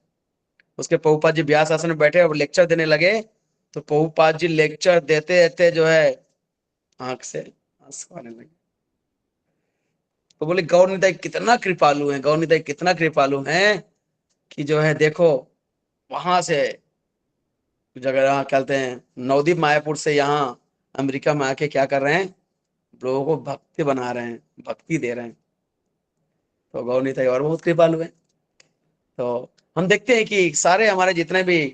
उसके प्रभुपाद जी व्यास आसन में बैठे और लेक्चर देने लगे, तो प्रभुपाद जी लेक्चर देते देते जो है आंख से आंसू आने लगे। तो बोले गौर निताई कितना कृपालु है, गौर निताई कितना कृपालु है कि जो है देखो वहां से जगह यहाँ कहते हैं नवदीप मायापुर से यहाँ अमेरिका में आके क्या कर रहे हैं, लोगों को भक्ति बना रहे हैं, भक्ति दे रहे हैं। तो गौर निताई और बहुत कृपालु है। तो हम देखते हैं कि सारे हमारे जितने भी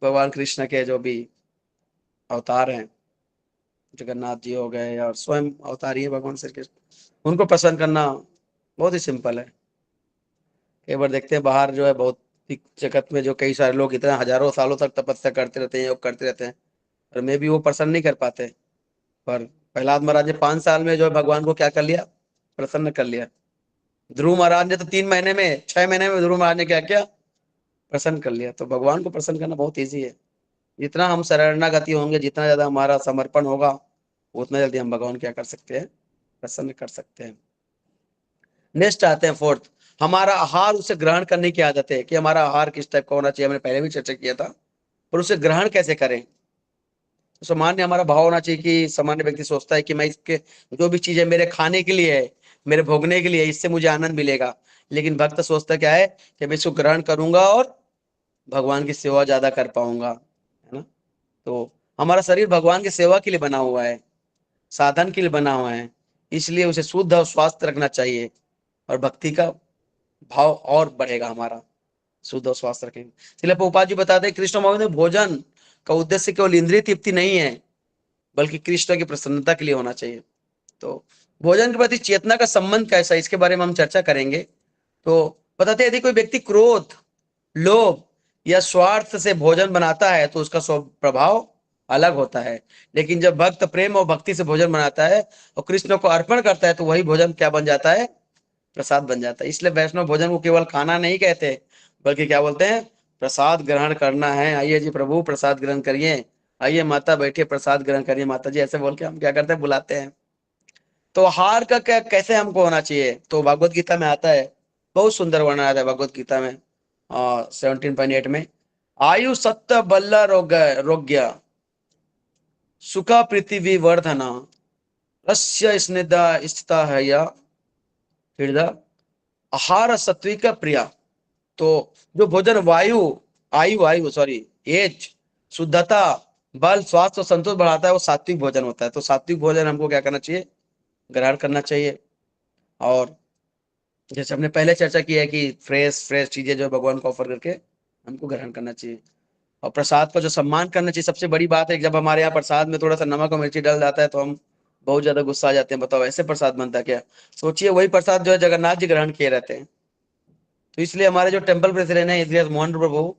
भगवान कृष्ण के जो भी अवतार हैं, जगन्नाथ जी हो गए और स्वयं अवतारी है भगवान श्री कृष्ण, उनको प्रसन्न करना बहुत ही सिंपल है। कई बार देखते हैं बाहर जो है बहुत जगत में जो कई सारे लोग इतने हजारों सालों तक तपस्या करते रहते हैं, योग करते रहते हैं, और मैं भी वो प्रसन्न नहीं कर पाते। पर प्रहलाद महाराज ने 5 साल में जो है भगवान को क्या कर लिया, प्रसन्न कर लिया। ध्रुव महाराज ने तो 3 महीने में 6 महीने में ध्रुव महाराज ने क्या किया, प्रसन्न कर लिया। तो भगवान को प्रसन्न करना बहुत ईजी है। जितना हम शरणागति होंगे, जितना ज्यादा हमारा समर्पण होगा, उतना जल्दी हम भगवान क्या कर सकते हैं, प्रसन्न कर सकते हैं। नेक्स्ट आते हैं फोर्थ, हमारा आहार उसे ग्रहण करने की आदत है, कि हमारा आहार किस टाइप का होना चाहिए, हमने पहले भी चर्चा किया था। पर उसे ग्रहण कैसे करें, तो सामान्य हमारा भाव होना चाहिए कि सामान्य व्यक्ति सोचता है कि मैं इसके जो भी चीज है मेरे खाने के लिए है, मेरे भोगने के लिए, इससे मुझे आनंद मिलेगा। लेकिन भक्त सोचता क्या है कि मैं इसको ग्रहण करूंगा और भगवान की सेवा ज्यादा कर पाऊंगा, है ना। तो हमारा शरीर भगवान की सेवा के लिए बना हुआ है, साधन के लिए बना हुआ है, इसलिए उसे शुद्ध और स्वस्थ रखना चाहिए, और भक्ति का भाव और बढ़ेगा हमारा, शुद्ध और स्वास्थ्य रखेंगे। इसलिए प्रभुपाद जी बताते हैं कृष्ण भगवान में भोजन का उद्देश्य केवल इंद्रिय तृप्ति नहीं है, बल्कि कृष्ण की प्रसन्नता के लिए होना चाहिए। तो भोजन के प्रति चेतना का संबंध कैसा है, इसके बारे में हम चर्चा करेंगे। तो बताते हैं यदि कोई व्यक्ति क्रोध, लोभ या स्वार्थ से भोजन बनाता है तो उसका प्रभाव अलग होता है। लेकिन जब भक्त प्रेम और भक्ति से भोजन बनाता है और कृष्ण को अर्पण करता है, तो वही भोजन क्या बन जाता है, प्रसाद बन जाता है। इसलिए वैष्णव भोजन को केवल खाना नहीं कहते, बल्कि क्या बोलते हैं, प्रसाद ग्रहण करना है। आइए जी प्रभु प्रसाद ग्रहण करिए, आइए माता बैठिए प्रसाद ग्रहण करिए माता जी, ऐसे बोल के हम क्या करते हैं, बुलाते हैं। तो आहार का क्या कैसे हमको होना चाहिए, तो भगवत गीता में आता है, बहुत सुंदर वर्णन आता है भगवत गीता में 17.8 में, आयु सत्य बल्ला रोग्य सुख पृथ्वी वर्धना रस्य स्निग्धा स्थिता है या हृदय आहार सात्विक प्रिया। तो जो भोजन वायु आयु आयु सॉरी एज, शुद्धता, बल, स्वास्थ्य और संतोष बढ़ाता है, वो सात्विक भोजन होता है। तो सात्विक भोजन हमको क्या करना चाहिए, ग्रहण करना चाहिए। और जैसे हमने पहले चर्चा की है कि फ्रेश फ्रेश चीजें जो भगवान को ऑफर करके हमको ग्रहण करना चाहिए, और प्रसाद का जो सम्मान करना चाहिए। सबसे बड़ी बात है कि जब हमारे यहाँ प्रसाद में थोड़ा सा नमक और मिर्ची डल जाता है तो हम बहुत ज्यादा गुस्सा आ जाते हैं। बताओ ऐसे प्रसाद बनता क्या? सोचिए वही प्रसाद जो है जगन्नाथ जी ग्रहण किए रहते हैं। तो इसलिए हमारे जो टेम्पल प्रेसिडेंट है इतिहास मोहन प्रभु,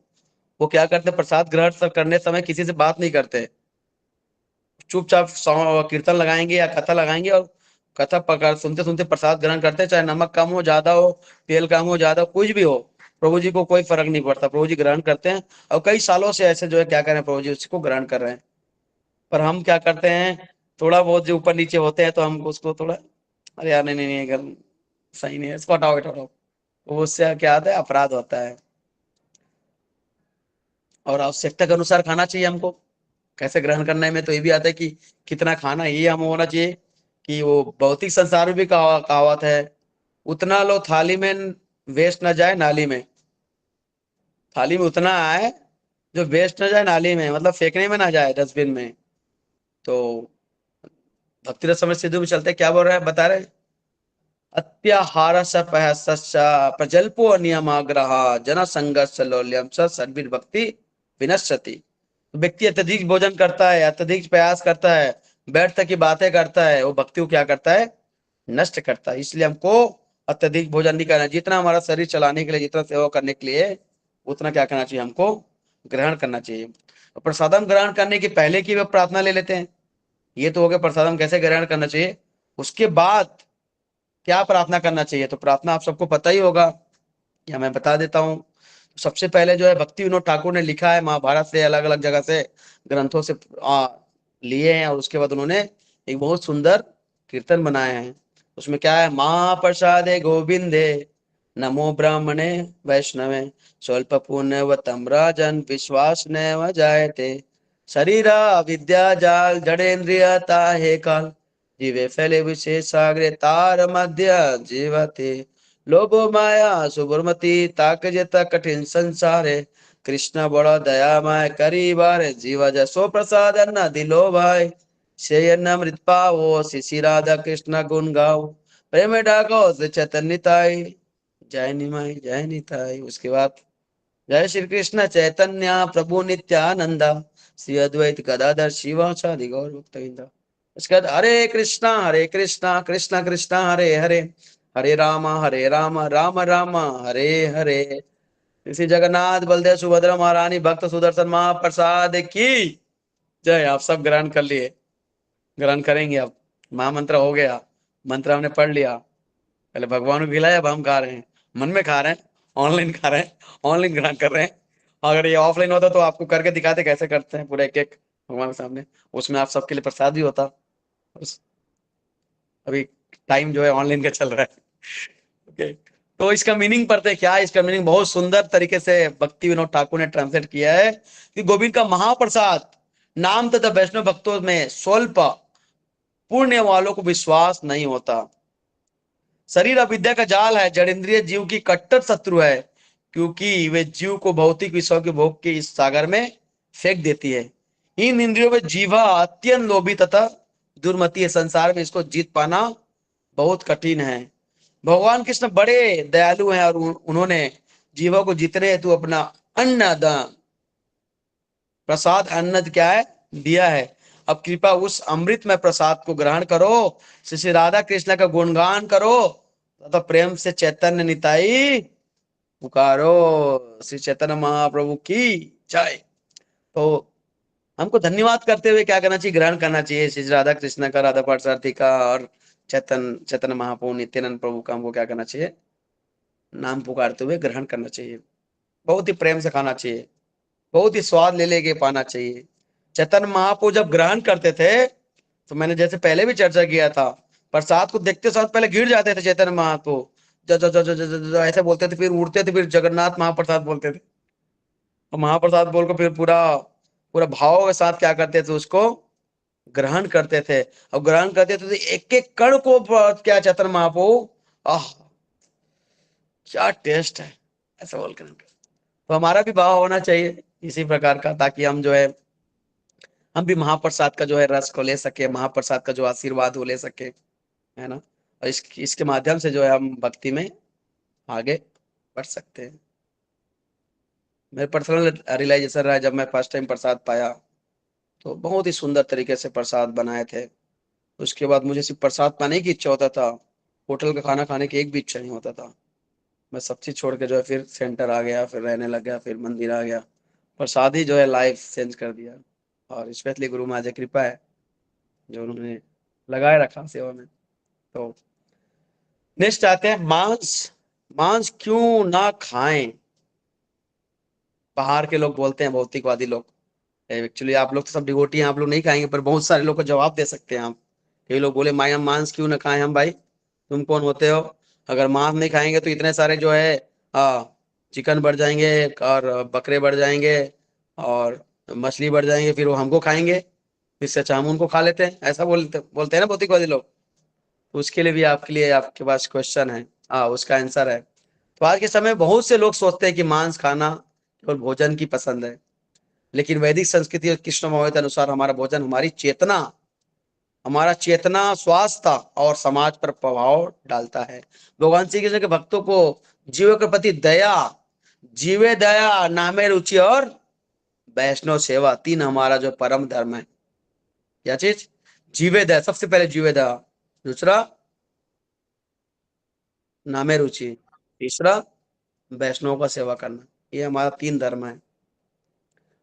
वो क्या करते हैं, प्रसाद ग्रहण करने समय किसी से बात नहीं करते, चुपचाप कीर्तन लगाएंगे या कथा लगाएंगे और कथा पकड़ सुनते सुनते प्रसाद ग्रहण करते हैं। चाहे नमक कम हो ज्यादा हो, तेल कम हो ज्यादा, कुछ भी हो, प्रभु जी को कोई फर्क नहीं पड़ता, प्रभु जी ग्रहण करते हैं। और कई सालों से ऐसे जो है क्या करें, प्रभु जी उसको ग्रहण कर रहे हैं। पर हम क्या करते हैं, थोड़ा बहुत जो ऊपर नीचे होते हैं तो हम उसको थोड़ा, अरे यार नहीं नहीं नहीं अगर सही नहीं है इसको हटाओ हटाओ, तो उससे क्या आता है, अपराध होता है। और आवश्यकता के अनुसार खाना चाहिए हमको। कैसे ग्रहण करने में तो ये भी आता है कि कितना खाना, ये हम होना चाहिए कि वो भौतिक संसार में भी कहावत है, उतना लो थाली में वेस्ट न जाए नाली में। थाली में उतना आए जो वेस्ट न जाए नाली में, मतलब फेंकने में ना जाए डस्टबिन में। तो भक्ति रस समय सिद्धू में चलते क्या बोल रहे हैं, बता रहे हैं, अत्याहार प्रजल्पो नियमाग्रह जन संघर्ष लौल्यम सद्भिर भक्ति विनश्यति। व्यक्ति अत्यधिक भोजन करता है, अत्यधिक प्रयास करता है, बैठ तक की बातें करता है, वो भक्ति को क्या करता है, नष्ट करता है। इसलिए हमको अत्यधिक भोजन नहीं करना, जितना हमारा शरीर चलाने के लिए, जितना सेवा करने के लिए, उतना क्या करना चाहिए, हमको ग्रहण करना चाहिए। तो प्रसादम ग्रहण करने की पहले की वे प्रार्थना ले लेते हैं। ये तो हो गया प्रसादम कैसे ग्रहण करना चाहिए। उसके बाद क्या प्रार्थना करना चाहिए, तो प्रार्थना आप सबको पता ही होगा, या मैं बता देता हूँ। सबसे पहले जो है भक्ति विनोद ठाकुर ने लिखा है, महाभारत से अलग अलग जगह से ग्रंथों से लिए हैं, और उसके बाद उन्होंने एक बहुत सुंदर कीर्तन बनाए हैं। उसमें क्या है, महाप्रसादे गोविंदे नमो ब्राह्मणे वैष्णवे स्वल्प पुण्यवतम राजन विश्वास नैव जायते शरीरा विद्या जाल जड़ेन्द्रियता हे काल जीवे फैले विशेष सागरे तार मध्य जीवते लोभो माया सुबुरमती ताक जेता कठिन संसारे कृष्ण बड़ा दयामय करी बारे जीवा जसो प्रसाद न दिलो भाई से अमृत पाओ शिशि राधा कृष्ण गुण गाओ प्रेम डाको श्री चैतन्य ताई जय निमाई जय निताई। उसके बाद जय श्री कृष्ण चैतन्य प्रभु नित्यानंदा श्री अद्वैत गदाधर शिवाचार्य गौर भक्तवृंदा। उसके बाद हरे कृष्णा कृष्ण कृष्ण हरे हरे हरे राम राम राम हरे हरे। श्री जगन्नाथ बलदेव सुभद्रा महारानी भक्त सुदर्शन महाप्रसाद की जय। आप सब ग्रहण कर लिए, ग्रहण करेंगे। अब महामंत्र हो गया, मंत्र हमने पढ़ लिया, पहले भगवान को खिलाया, अब हम खा रहे हैं, मन में खा रहे हैं, ऑनलाइन खा रहे हैं, ऑनलाइन ग्रहण कर रहे हैं। अगर ये ऑफलाइन होता तो आपको करके दिखाते कैसे करते हैं, पूरा एक एक भगवान के सामने, उसमें आप सबके लिए प्रसाद भी होता। अभी टाइम जो है ऑनलाइन का चल रहा है। ओके, तो इसका मीनिंग पढ़ते हैं क्या है। इसका मीनिंग बहुत सुंदर तरीके से भक्ति विनोद ठाकुर ने ट्रांसलेट किया है कि गोविंद का महाप्रसाद नाम तथा वैष्णव भक्तों में स्वल्प पुण्य वालों को विश्वास नहीं होता। शरीर अविद्या का जाल है, जड़ इंद्रिय जीव की कट्टर शत्रु है, क्योंकि वे जीव को भौतिक विषयों के भोग के इस सागर में फेंक देती है। इन इंद्रियों में जीवा अत्यंत लोभी तथा दुर्मति है, संसार में इसको जीत पाना बहुत कठिन है। भगवान कृष्ण बड़े दयालु हैं और उन्होंने जीवों को जीतने हेतु अपना अन्न दान प्रसाद अन्न क्या है, दिया है। अब कृपा उस अमृत में प्रसाद को ग्रहण करो, श्री राधा कृष्ण का गुणगान करो तथा प्रेम से चैतन्य निताई पुकारो। श्री चैतन्य महाप्रभु की जय। तो हमको धन्यवाद करते हुए क्या करना चाहिए, ग्रहण करना चाहिए श्री राधा कृष्ण का, राधा पार्थसारथी का और चैतन्य महाप्रभु नित्यानंद प्रभु का। हमको क्या करना चाहिए, नाम पुकारते हुए ग्रहण करना चाहिए, बहुत ही प्रेम से खाना चाहिए, बहुत ही स्वाद ले लेके पाना चाहिए। चैतन्य महाप्रभु जब ग्रहण करते थे तो मैंने जैसे पहले भी चर्चा किया था, प्रसाद को देखते साथ पहले गिर जाते थे चैतन्य महाप्रभु, ऐसे बोलते थे, फिर उड़ते थे, फिर जगन्नाथ महाप्रसाद बोलते थे। और महाप्रसाद बोल को फिर पूरा पूरा भाव के साथ क्या करते थे, उसको ग्रहण करते थे। और ग्रहण करते थे एक एक कण को क्या चैतन्य महाप्रभु, आह क्या टेस्ट है, ऐसा बोल कर। तो हमारा भी भाव होना चाहिए इसी प्रकार का, ताकि हम जो है हम भी महाप्रसाद का जो है रस को ले सके, महाप्रसाद का जो आशीर्वाद वो ले सके, है ना। और इसके माध्यम से जो है हम भक्ति में आगे बढ़ सकते हैं। मेरे पर्सनल रियलाइजेशन रहा जब मैं फर्स्ट टाइम प्रसाद पाया तो बहुत ही सुंदर तरीके से प्रसाद बनाए थे। उसके बाद मुझे सिर्फ प्रसाद पाने की इच्छा होता था, होटल का खाना खाने की एक भी इच्छा नहीं होता था। मैं सब चीज छोड़ के जो है फिर सेंटर आ गया, फिर रहने लग गया, फिर मंदिर आ गया। प्रसाद ही जो है लाइफ चेंज कर दिया। और स्पेशली गुरु महाराज की कृपा है जो उन्होंने लगाए रखा सेवा में। तो नेक्स्ट आते हैं मांस। मांस क्यों ना खाएं? बाहर के लोग बोलते हैं, भौतिकवादी लोग। एक्चुअली आप लोग तो सब डिवोटी हैं, आप लोग नहीं खाएंगे, पर बहुत सारे लोग को जवाब दे सकते हैं आप। कई लोग बोले माया मांस क्यों ना खाएं हम? भाई तुम कौन होते हो? अगर मांस नहीं खाएंगे तो इतने सारे जो है चिकन बढ़ जाएंगे और बकरे बढ़ जाएंगे और मछली बढ़ जाएंगे, फिर वो हमको खाएंगे, इससे अच्छा हम उनको खा लेते हैं। ऐसा बोलते बोलते हैं ना भौतिकवादी लोग। तो उसके लिए भी आपके लिए आपके पास क्वेश्चन है, उसका आंसर है। तो आज के समय में बहुत से लोग सोचते हैं कि मांस खाना केवल भोजन की पसंद है, लेकिन वैदिक संस्कृति और कृष्ण भावना अनुसार हमारा भोजन हमारा चेतना, स्वास्थ्य और समाज पर प्रभाव डालता है। भगवान श्री कृष्ण के भक्तों को जीव के प्रति दया, जीवे दया, नामे रुचि और वैष्णव सेवा, तीन हमारा जो परम धर्म है। क्या चीज? जीवे दया, सबसे पहले जीवे दया, दूसरा नामे रुचि, तीसरा वैष्णव का सेवा करना। ये हमारा तीन धर्म है।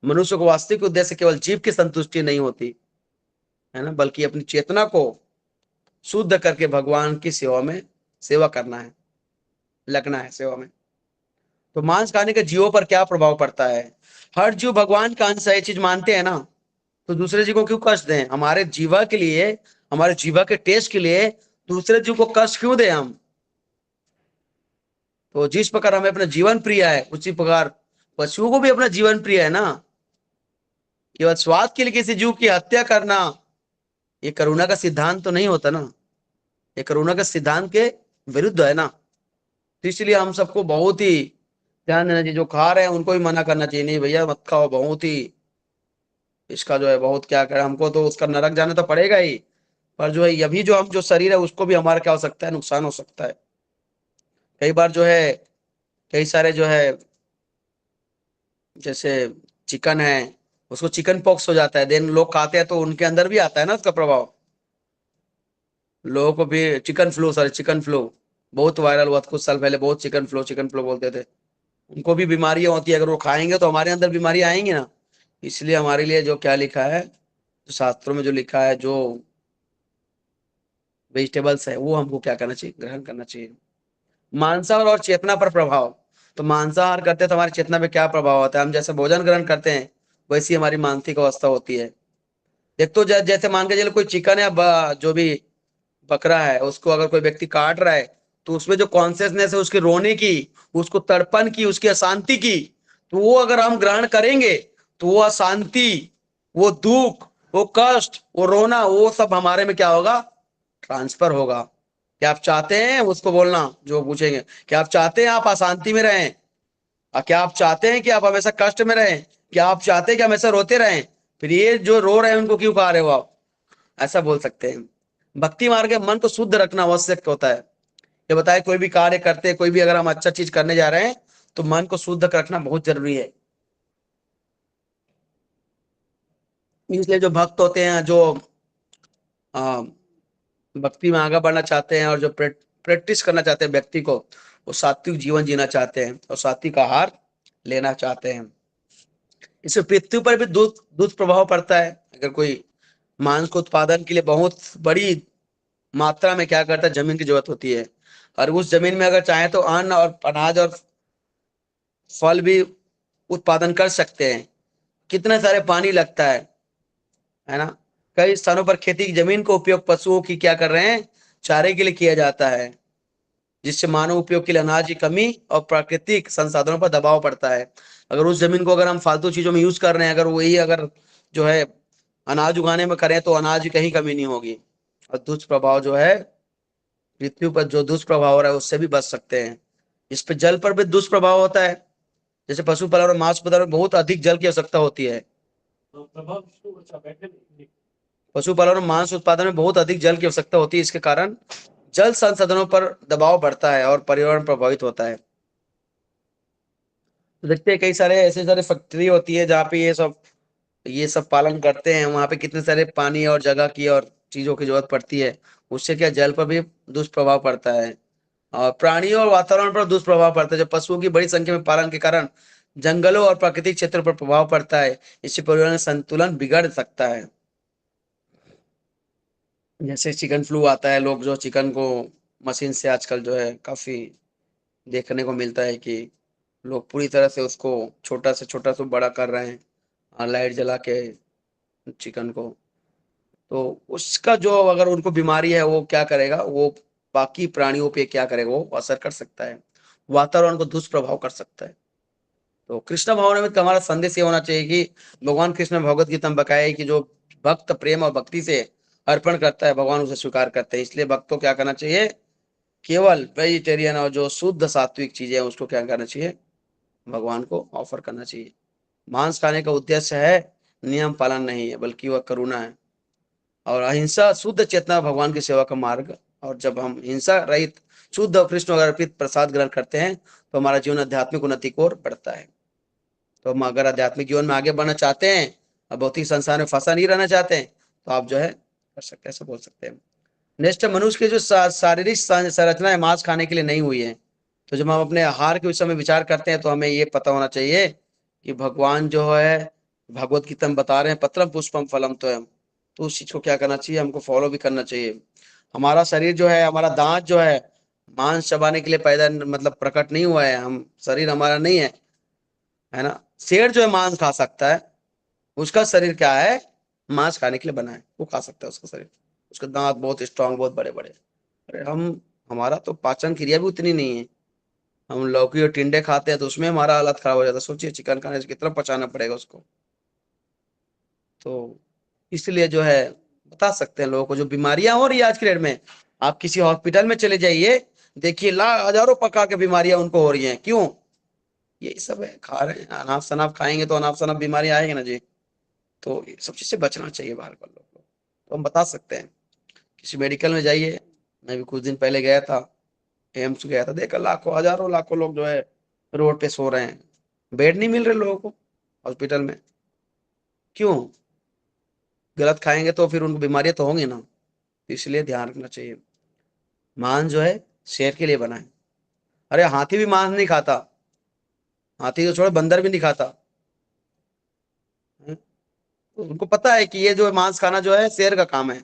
मनुष्य को वास्तविक उद्देश्य केवल जीव की संतुष्टि नहीं होती है ना, बल्कि अपनी चेतना को शुद्ध करके भगवान की सेवा करना है, लगना है सेवा में। तो मांस खाने के जीवों पर क्या प्रभाव पड़ता है? हर जीव भगवान का अंश है, ये चीज मानते हैं ना, तो दूसरे जीव को क्यों कष्ट दें? हमारे जीवा के लिए, हमारे जीवा के टेस्ट के लिए दूसरे जीव को कष्ट क्यों दें हम? तो जिस प्रकार हमें अपना जीवन प्रिय है, उसी प्रकार पशुओं को भी अपना जीवन प्रिय है ना। केवल स्वाद के लिए किसी जीव की हत्या करना, ये करुणा का सिद्धांत तो नहीं होता ना, ये करुणा का सिद्धांत के विरुद्ध है ना। तो इसलिए हम सबको बहुत ही ध्यान देना चाहिए। जो खा रहे हैं उनको भी मना करना चाहिए, नहीं भैया मत खाओ, बहुत ही इसका जो है बहुत क्या करे, हमको तो उसका नरक जाना तो पड़ेगा ही, पर जो है अभी जो हम जो शरीर है उसको भी हमारा क्या हो सकता है, नुकसान हो सकता है। कई बार जो है कई सारे जो है जैसे चिकन है, उसको चिकन पॉक्स हो जाता है, देन लोग खाते हैं तो उनके अंदर भी आता है ना उसका प्रभाव। लोगों को भी चिकन फ्लू बहुत वायरल हुआ था कुछ साल पहले, बहुत चिकन फ्लू बोलते थे। उनको भी बीमारियां होती है, अगर वो खाएंगे तो हमारे अंदर बीमारी आएंगी ना। इसलिए हमारे लिए जो क्या लिखा है, जो शास्त्रों में जो लिखा है, जो वेजिटेबल्स है वो हमको क्या करना चाहिए, ग्रहण करना चाहिए। मांसाहार और चेतना पर प्रभाव। तो मांसाहार करते हैं तो हमारी चेतना पे क्या प्रभाव होता है? हम जैसे भोजन ग्रहण करते हैं वैसी हमारी मानसिक अवस्था होती है। एक तो जैसे मान के चलो कोई चिकन या जो भी बकरा है उसको अगर कोई व्यक्ति काट रहा है, तो उसमें जो कॉन्सियसनेस है उसके रोने की, उसको तड़पन की, उसकी अशांति की, तो वो अगर हम ग्रहण करेंगे तो वो अशांति, वो दुख, वो कष्ट, वो रोना, वो सब हमारे में क्या होगा, ट्रांसफर होगा। क्या आप चाहते हैं? उसको बोलना जो पूछेंगे, क्या आप चाहते हैं आप अशांति में रहें? क्या आप चाहते हैं कि आप हमेशा कष्ट में रहें? क्या आप चाहते हैं कि हमेशा रोते रहें? फिर ये जो रो रहे हैं उनको क्यों खा रहे हो आप? ऐसा बोल सकते हैं। भक्ति मार्ग में मन को शुद्ध रखना आवश्यक होता है। ये बताए कोई भी कार्य करते हैं, कोई भी अगर हम अच्छा चीज करने जा रहे हैं तो मन को शुद्ध रखना बहुत जरूरी है। इसलिए जो भक्त होते हैं, जो भक्ति में आगे बढ़ना चाहते हैं और जो प्रैक्टिस करना चाहते हैं व्यक्ति को, वो सात्विक जीवन जीना चाहते हैं और सात्विक आहार लेना चाहते हैं। इससे पृथ्वी पर भी दुष्प्रभाव पड़ता है। अगर कोई मांस को उत्पादन के लिए बहुत बड़ी मात्रा में क्या करता है, जमीन की जरूरत होती है, और उस जमीन में अगर चाहे तो अन्न और अनाज और फल भी उत्पादन कर सकते हैं। कितने सारे पानी लगता है ना। कई स्थानों पर खेती की जमीन का उपयोग पशुओं की क्या कर रहे हैं, चारे के लिए किया जाता है, जिससे मानव उपयोग के लिए अनाज की कमी और प्राकृतिक संसाधनों पर दबाव पड़ता है। अगर उस जमीन को अगर हम फालतू चीजों में यूज कर रहे हैं, अगर वही अगर जो है अनाज उगाने में करें तो अनाज की कहीं कमी नहीं होगी। और दुष्प्रभाव जो है, पृथ्वी पर जो दुष्प्रभाव हो रहा है उससे भी बच सकते हैं। इस पे जल पर भी दुष्प्रभाव होता है। जैसे पशुपालन और मांस उत्पादन में बहुत अधिक जल की आवश्यकता होती है। पशुपालन और मांस उत्पादन में बहुत अधिक जल की आवश्यकता होती है। इसके कारण जल संसाधनों पर दबाव बढ़ता है और पर्यावरण प्रभावित होता है। तो देखते हैं कई सारे ऐसे सारे फैक्ट्री होती है जहाँ पे ये सब पालन करते हैं, वहां पे कितने सारे पानी और जगह की और चीजों की जरूरत पड़ती है। उससे क्या जल पर भी दुष्प्रभाव पड़ता है और प्राणियों और वातावरण पर दुष्प्रभाव पड़ता है। जब पशुओं की बड़ी संख्या में पालन के कारण जंगलों और प्राकृतिक क्षेत्रों पर प्रभाव पड़ता है, इससे पर्यावरण संतुलन बिगड़ सकता है। जैसे चिकन फ्लू आता है, लोग जो चिकन को मशीन से आजकल जो है काफी देखने को मिलता है कि लोग पूरी तरह से उसको छोटा से छोटा से बड़ा कर रहे हैं और लाइट जला के चिकन को। तो उसका जो अगर उनको बीमारी है वो क्या करेगा, वो बाकी प्राणियों पे क्या करेगा, वो असर कर सकता है, वातावरण को दुष्प्रभाव कर सकता है। तो कृष्ण भावना में हमारा संदेश ये होना चाहिए कि भगवान कृष्ण भगवत गीता में बकाया है कि जो भक्त प्रेम और भक्ति से अर्पण करता है, भगवान उसे स्वीकार करते हैं। इसलिए भक्त को क्या करना चाहिए, केवल वेजिटेरियन और जो शुद्ध सात्विक चीजें हैं उसको क्या करना चाहिए, भगवान को ऑफर करना चाहिए। मांस खाने का उद्देश्य है नियम पालन नहीं है, बल्कि वह करुणा है और अहिंसा शुद्ध चेतना भगवान की सेवा का मार्ग। और जब हम हिंसा रहित शुद्ध और कृष्ण अर्पित प्रसाद ग्रहण करते हैं तो हमारा जीवन आध्यात्मिक उन्नति की ओर बढ़ता है। तो हम अगर आध्यात्मिक जीवन में आगे बढ़ना चाहते हैं और भौतिक संसार में फंसा नहीं रहना चाहते हैं तो आप जो है कर सकते हैं, ऐसा बोल सकते हैं। नेक्स्ट, मनुष्य की जो शारीरिक संरचना है मांस खाने के लिए नहीं हुई है। तो जब हम अपने आहार के विषय में विचार करते हैं तो हमें ये पता होना चाहिए कि भगवान जो है भगवत गीता में बता रहे हैं पत्रम पुष्पम फलम त्वयम्। तो उस चीज को क्या करना चाहिए, हमको फॉलो भी करना चाहिए। हमारा शरीर जो है, हमारा दांत जो है मांस चबाने के लिए पैदा मतलब प्रकट नहीं हुआ है, हम शरीर हमारा नहीं है ना। शेर जो है मांस खा सकता है, उसका शरीर क्या है, मांस खाने के लिए बना है, वो खा सकता है उसका शरीर, उसके दांत बहुत स्ट्रांग, बहुत बड़े बड़े। अरे हमारा तो पाचन क्रिया भी उतनी नहीं है, हम लौकी और टिंडे खाते हैं तो उसमें हमारा हालत खराब हो जाता है। सोचिए चिकन खाने से कितना पचाना पड़ेगा उसको। तो इसलिए जो है बता सकते हैं लोगों को जो बीमारियां हो रही है आज के डेट में, आप किसी हॉस्पिटल में चले जाइए, देखिए हजारों प्रकार की बीमारियां उनको हो रही हैं। क्यों, यही सब है, खा रहे हैं अनाप शनाप, खाएंगे तो अनाप शनाप बीमारी आएगी ना जी। तो ये सब चीज से बचना चाहिए बाहर का लोग को। तो हम बता सकते हैं, किसी मेडिकल में जाइए, मैं भी कुछ दिन पहले गया था, एम्स गया था, देखा लाखों हजारों लाखों लोग जो है रोड पे सो रहे हैं, बेड नहीं मिल रहे लोगों को हॉस्पिटल में। क्यों, गलत खाएंगे तो फिर उनको बीमारियां तो होंगी ना। इसलिए ध्यान रखना चाहिए, मांस जो है शेर के लिए बना है। अरे हाथी भी मांस नहीं खाता, हाथी को छोड़ो बंदर भी नहीं खाता। तो उनको पता है कि ये जो मांस खाना जो है शेर का काम है,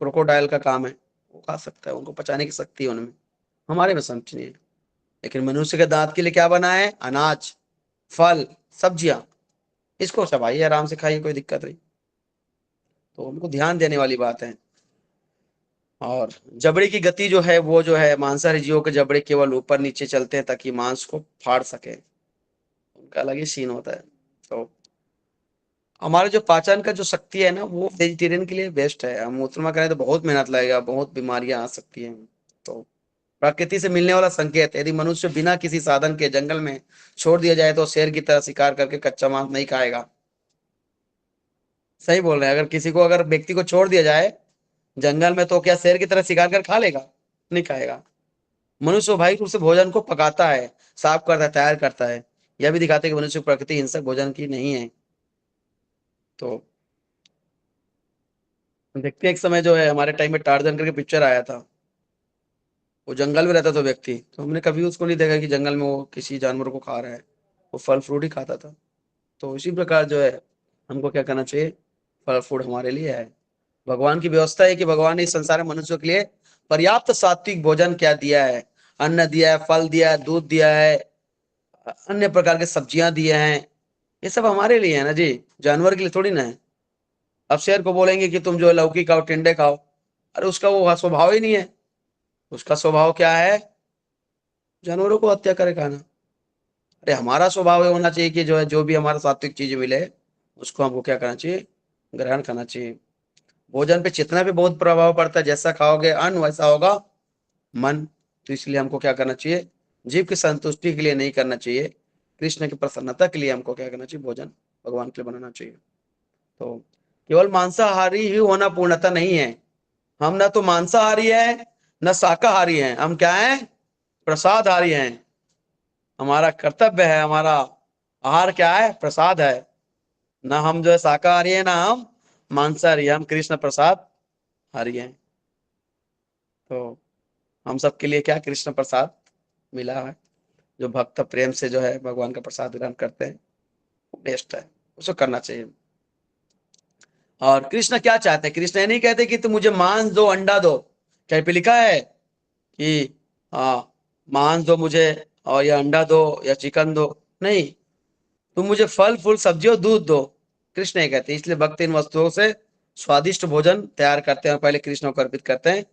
क्रोकोडाइल का काम है, वो खा सकता है, उनको पचाने की शक्ति है उनमें, हमारे में समझ नहीं है। लेकिन मनुष्य के दांत के लिए क्या बना है, अनाज, फल, सब्जियां, इसको चबाइए आराम से खाइए, कोई दिक्कत नहीं। तो उनको ध्यान देने वाली बात है। और जबड़े की गति जो है वो जो है, मांसाहारी जीवों के जबड़े केवल ऊपर नीचे चलते हैं ताकि मांस को फाड़ सके, उनका अलग ही सीन होता है। तो हमारे जो पाचन का जो शक्ति है ना, वो वेजिटेरियन के लिए बेस्ट है। हम उतना करें तो बहुत मेहनत लगेगा, बहुत बीमारियां आ सकती हैं। तो प्रकृति से मिलने वाला संकेत, यदि मनुष्य बिना किसी साधन के जंगल में छोड़ दिया जाए तो शेर की तरह शिकार करके कच्चा मांस नहीं खाएगा। सही बोल रहे हैं, अगर किसी को, अगर व्यक्ति को छोड़ दिया जाए जंगल में तो क्या शेर की तरह शिकार कर खा लेगा, नहीं खाएगा। मनुष्य भाई रूप से भोजन को पकाता है, साफ करता है, तैयार करता है। यह भी दिखाते हैं कि मनुष्य प्रकृति हिंसक भोजन की नहीं है। तो देखते हैं, एक समय जो है हमारे टाइम में टार्जन करके पिक्चर आया था, वो जंगल में रहता था व्यक्ति, तो हमने कभी उसको नहीं देखा कि जंगल में वो किसी जानवर को खा रहा है, वो फल फ्रूट ही खाता था। तो इसी प्रकार जो है हमको क्या करना चाहिए, फल फ्रूट हमारे लिए है। भगवान की व्यवस्था है कि भगवान ने इस संसार में मनुष्यों के लिए पर्याप्त सात्विक भोजन क्या दिया है, अन्न दिया है, फल दिया है, दूध दिया है, अन्य प्रकार के सब्जियां दिए हैं। ये सब हमारे लिए है ना जी, जानवर के लिए थोड़ी ना है। अब शेर को बोलेंगे कि तुम जो है लौकी खाओ, टिंडे खाओ, अरे उसका वो स्वभाव ही नहीं है। उसका स्वभाव क्या है, जानवरों को हत्या करे खाना। अरे हमारा स्वभाव ये होना चाहिए कि जो है जो भी हमारा सात्विक चीज मिले उसको हमको क्या करना चाहिए, ग्रहण करना चाहिए। भोजन पे चेतना पे बहुत प्रभाव पड़ता है, जैसा खाओगे अन्न वैसा होगा मन। तो इसलिए हमको क्या करना चाहिए, जीव की संतुष्टि के लिए नहीं करना चाहिए, कृष्ण की प्रसन्नता के लिए हमको क्या करना चाहिए, भोजन भगवान के लिए बनाना चाहिए। तो केवल मांसाहारी ही होना पूर्णता नहीं है। हम ना तो मांसाहारी है न शाकाहारी हैं, हम क्या हैं, प्रसादहारी हैं। हमारा कर्तव्य है, हमारा आहार क्या है? प्रसाद है। ना हम जो है शाकाहारी है, ना हम मांसाहारी है, हम कृष्ण प्रसाद हारी हैं। तो हम सबके लिए क्या कृष्ण प्रसाद मिला है। जो भक्त प्रेम से जो है भगवान का प्रसाद ग्रहण करते हैं, वो बेस्ट है, उसको करना चाहिए। और कृष्ण क्या चाहते हैं? कृष्ण ये नहीं कहते कि तुम मुझे मांस दो, अंडा दो। कहीं पे लिखा है कि मांस दो मुझे और या अंडा दो या चिकन दो? नहीं, तुम मुझे फल फूल सब्जी और दूध दो। कृष्ण ये कहते हैं। इसलिए भक्त इन वस्तुओं से स्वादिष्ट भोजन तैयार करते हैं, पहले कृष्ण को अर्पित करते हैं,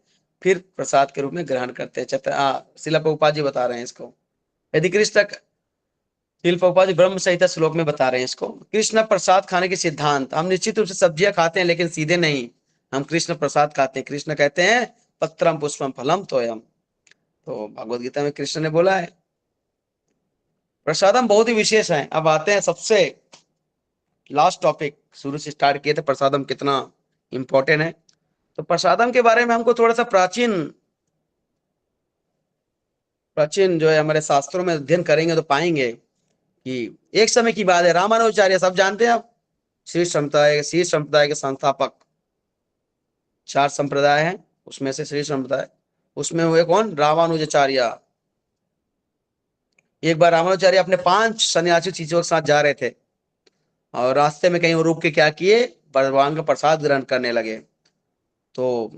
फिर प्रसाद के रूप में ग्रहण करते हैं। श्रील प्रभुपाद जी बता रहे हैं इसको। यदि कृष्ण श्रील प्रभुपाद जी ब्रह्म संहिता श्लोक में बता रहे हैं इसको। कृष्ण प्रसाद खाने के सिद्धांत, हम निश्चित रूप से सब्जियां खाते हैं लेकिन सीधे नहीं, हम कृष्ण प्रसाद खाते हैं। कृष्ण कहते हैं पत्रम पुष्पम फलम तोयम। तो भगवद गीता में कृष्ण ने बोला है। प्रसादम बहुत ही विशेष है। अब आते हैं सबसे लास्ट टॉपिक, शुरू से स्टार्ट किए थे प्रसादम कितना इंपॉर्टेंट है। तो प्रसादम के बारे में हमको थोड़ा सा प्राचीन जो है हमारे शास्त्रों में अध्ययन करेंगे तो पाएंगे कि एक समय की बात है, रामानुजाचार्य सब जानते हैं आप, श्री संप्रदाय के संस्थापक। 4 संप्रदाय हैं, उसमें से श्री संप्रदाय, उसमें हुए कौन? रामानुजाचार्य। एक बार रामानुजाचार्य अपने 5 सन्यासी शिष्यों के साथ जा रहे थे और रास्ते में कहीं वो रुक के क्या किए? भगवान का प्रसाद ग्रहण करने लगे। तो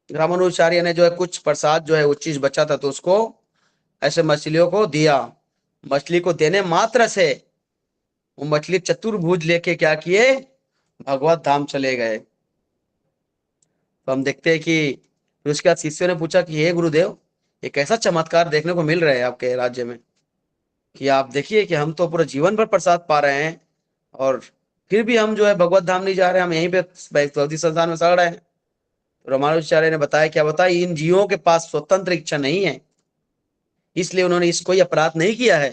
रामानुजाचार्य ने जो है कुछ प्रसाद जो है वो चीज बचा था तो उसको ऐसे मछलियों को दिया। मछली को देने मात्र से वो मछली चतुर्भुज लेके क्या किए? भगवत धाम चले गए। तो हम देखते हैं कि फिर उसके बाद शिष्यों ने पूछा कि हे गुरुदेव, एक ऐसा चमत्कार देखने को मिल रहा है आपके राज्य में कि आप देखिए कि हम तो पूरा जीवन भर प्रसाद पा रहे हैं और फिर भी हम जो है भगवत धाम नहीं जा रहे, हम यहीं पे भौतिक संसार में सड़ रहे हैं। तो रामानुजाचार्य ने बताया, क्या बताया? इन जीवों के पास स्वतंत्र इच्छा नहीं है, इसलिए उन्होंने इस कोई अपराध नहीं किया है।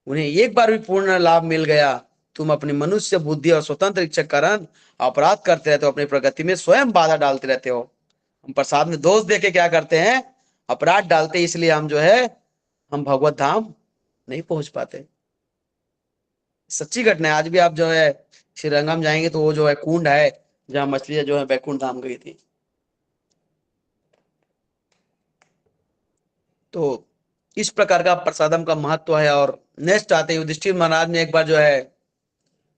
उन्हें एक बार भी पूर्ण लाभ मिल गया। तुम अपनी मनुष्य बुद्धि और स्वतंत्र इच्छा कारण अपराध करते रहते हो, अपनी प्रगति में स्वयं बाधा डालते रहते हो। हम प्रसाद में दोष देके क्या करते हैं? अपराध डालते, इसलिए हम जो है हम भगवत धाम नहीं पहुंच पाते। सच्ची घटना है। आज भी आप जो है श्रीरंगम जाएंगे तो वो जो है कुंड है जहां मछलियां जो है बैकुंठ धाम गई थी। तो इस प्रकार का प्रसादम का महत्व है। और नेक्स्ट आते ही युधिष्ठिर महाराज ने एक बार जो है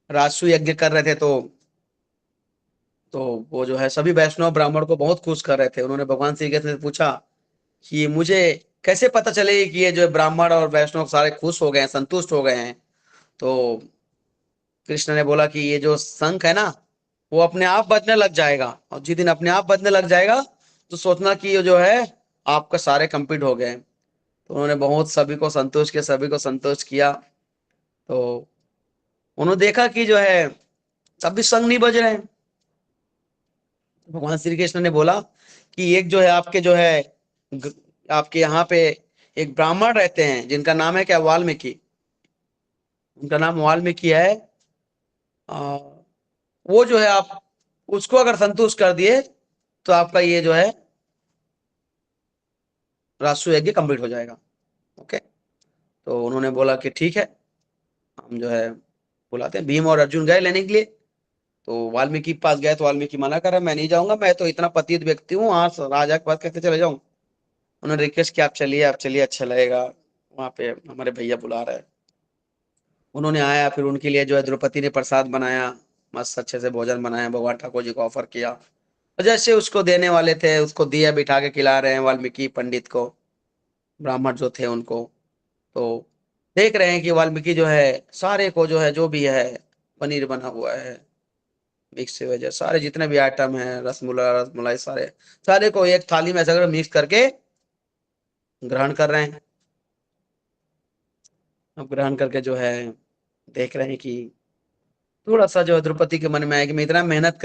राजसू यज्ञ कर रहे थे तो वो जो है सभी वैष्णव ब्राह्मण को बहुत खुश कर रहे थे। उन्होंने भगवान श्री कृष्ण से पूछा कि मुझे कैसे पता चले कि ये जो ब्राह्मण और वैष्णव सारे खुश हो गए हैं, संतुष्ट हो गए हैं। तो कृष्ण ने बोला कि ये जो शंख है ना वो अपने आप बजने लग जाएगा, और जिस दिन अपने आप बजने लग जाएगा तो सोचना कि ये जो है आपका सारे कंप्लीट हो गए। तो उन्होंने बहुत सभी को संतोष किया। तो उन्होंने देखा कि जो है तब भी शंख नहीं बज रहे हैं। भगवान श्री कृष्ण ने बोला कि एक जो है आपके जो है आपके यहाँ पे एक ब्राह्मण रहते हैं जिनका नाम है क्या? वाल्मीकि। उनका नाम वाल्मीकि है। वो जो है आप उसको अगर संतुष्ट कर दिए तो आपका ये जो है राष्ट्रीय यज्ञ कंप्लीट हो जाएगा। ओके। तो उन्होंने बोला कि ठीक है, हम जो है बुलाते हैं। भीम और अर्जुन गए लेने के लिए। तो वाल्मीकि के पास गए तो वाल्मीकि मना कर रहा, मैं नहीं जाऊंगा, मैं तो इतना पतित व्यक्ति हूँ, वहां राजा के पास कैसे चले जाऊं। उन्होंने रिक्वेस्ट किया, आप चलिए अच्छा लगेगा, वहां पे हमारे भैया बुला रहे हैं। उन्होंने आया, फिर उनके लिए जो है द्रौपदी ने प्रसाद बनाया, मस्त अच्छे से भोजन बनाया, भगवान ठाकुर जी को ऑफर किया। और जैसे उसको देने वाले थे उसको दिया बिठा के खिला रहे हैं वाल्मीकि पंडित को, ब्राह्मण जो थे उनको। तो देख रहे हैं कि वाल्मीकि जो है सारे को जो है जो भी है पनीर बना हुआ है, मिक्स वेज है, सारे जितने भी आइटम है, रसमलाई सारे को एक थाली में ऐसा मिक्स करके ग्रहण कर रहे हैं। अब ग्रहण करके जो है देख रहे हैं कि थोड़ा सा जो है द्रौपदी के मन में आया कि मैं इतना मेहनत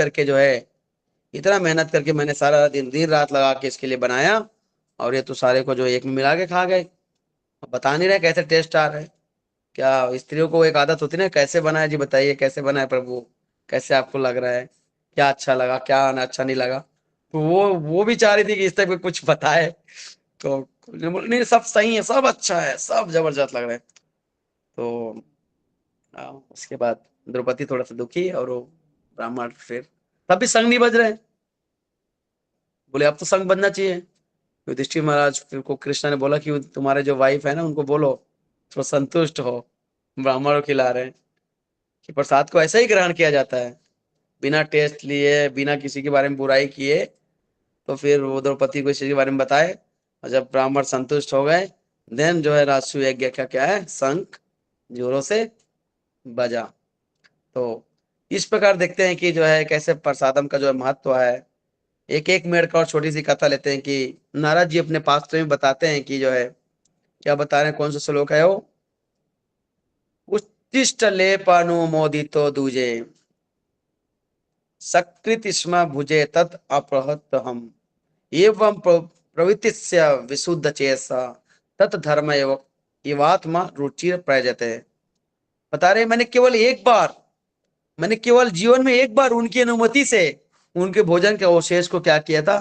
करके मैंने सारा दिन रात लगा के इसके लिए बनाया और ये तो सारे को जो एक में मिला के खा गए। अब बता नहीं रहे कैसे टेस्ट आ रहा है। क्या स्त्रियों को एक आदत होती है ना, कैसे बनाया जी, बताइए कैसे बनाया प्रभु, कैसे आपको लग रहा है, क्या अच्छा लगा क्या अच्छा नहीं लगा। तो वो भी चाह रही थी कि इस तक कुछ बताए। तो बोले नहीं सब सही है, सब अच्छा है, सब जबरदस्त लग रहे हैं। तो उसके बाद द्रौपदी थोड़ा सा दुखी और वो ब्राह्मण फिर तब भी संग नहीं बज रहे हैं। बोले अब तो संग बनना चाहिए। युधिष्ठिर महाराज फिर को कृष्णा ने बोला कि तुम्हारे जो वाइफ है ना उनको बोलो थोड़ा संतुष्ट हो, ब्राह्मणों खिला रहे हैं कि प्रसाद को ऐसा ही ग्रहण किया जाता है, बिना टेस्ट लिए, बिना किसी के बारे में बुराई किए। तो फिर वो द्रौपदी को इस चीज के बारे में बताए, और जब ब्राह्मण संतुष्ट हो गए देन जो है राजसूय यज्ञ का क्या है, शंख जोरों से बजा। तो इस प्रकार देखते हैं कि जो है कैसे प्रसादम का जो है महत्व है। एक एक मिनट का और छोटी सी कथा लेते हैं कि नारद जी अपने पास्त्र में बताते हैं कि जो है क्या बता रहे हैं, कौन सा श्लोक है वो, उत्तिष्ठ लेपानुमोदितो दूजे सकृत स्म भुजे तत् अपहत हम एवं प्रवृत्तिस्य विशुद्ध चेसा तत् धर्म एवात्मा रुचि प्रयजते। बता रहे मैंने केवल जीवन में एक बार उनकी अनुमति से उनके भोजन के अवशेष को क्या किया था,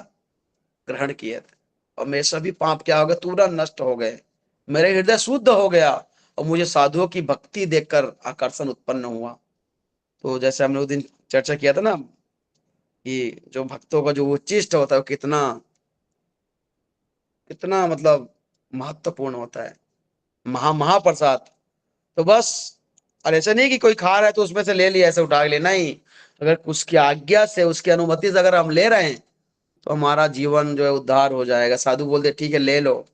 ग्रहण किया था, और मेरे सभी पाप क्या हो गए, तुरंत नष्ट हो गए, मेरे हृदय शुद्ध हो गया और मुझे साधुओं की भक्ति देखकर आकर्षण उत्पन्न हुआ। तो जैसे हमने उस दिन चर्चा किया था ना कि जो भक्तों का जो उच्चिष्ट होता है वो कितना कितना मतलब महत्वपूर्ण होता है, महाप्रसाद। तो बस, और ऐसा नहीं कि कोई खा रहा है तो उसमें से ले लिया ऐसे उठा के ले, नहीं, अगर उसकी आज्ञा से उसकी अनुमति से अगर हम ले रहे हैं तो हमारा जीवन जो है उद्धार हो जाएगा। साधु बोलते ठीक है ले लो,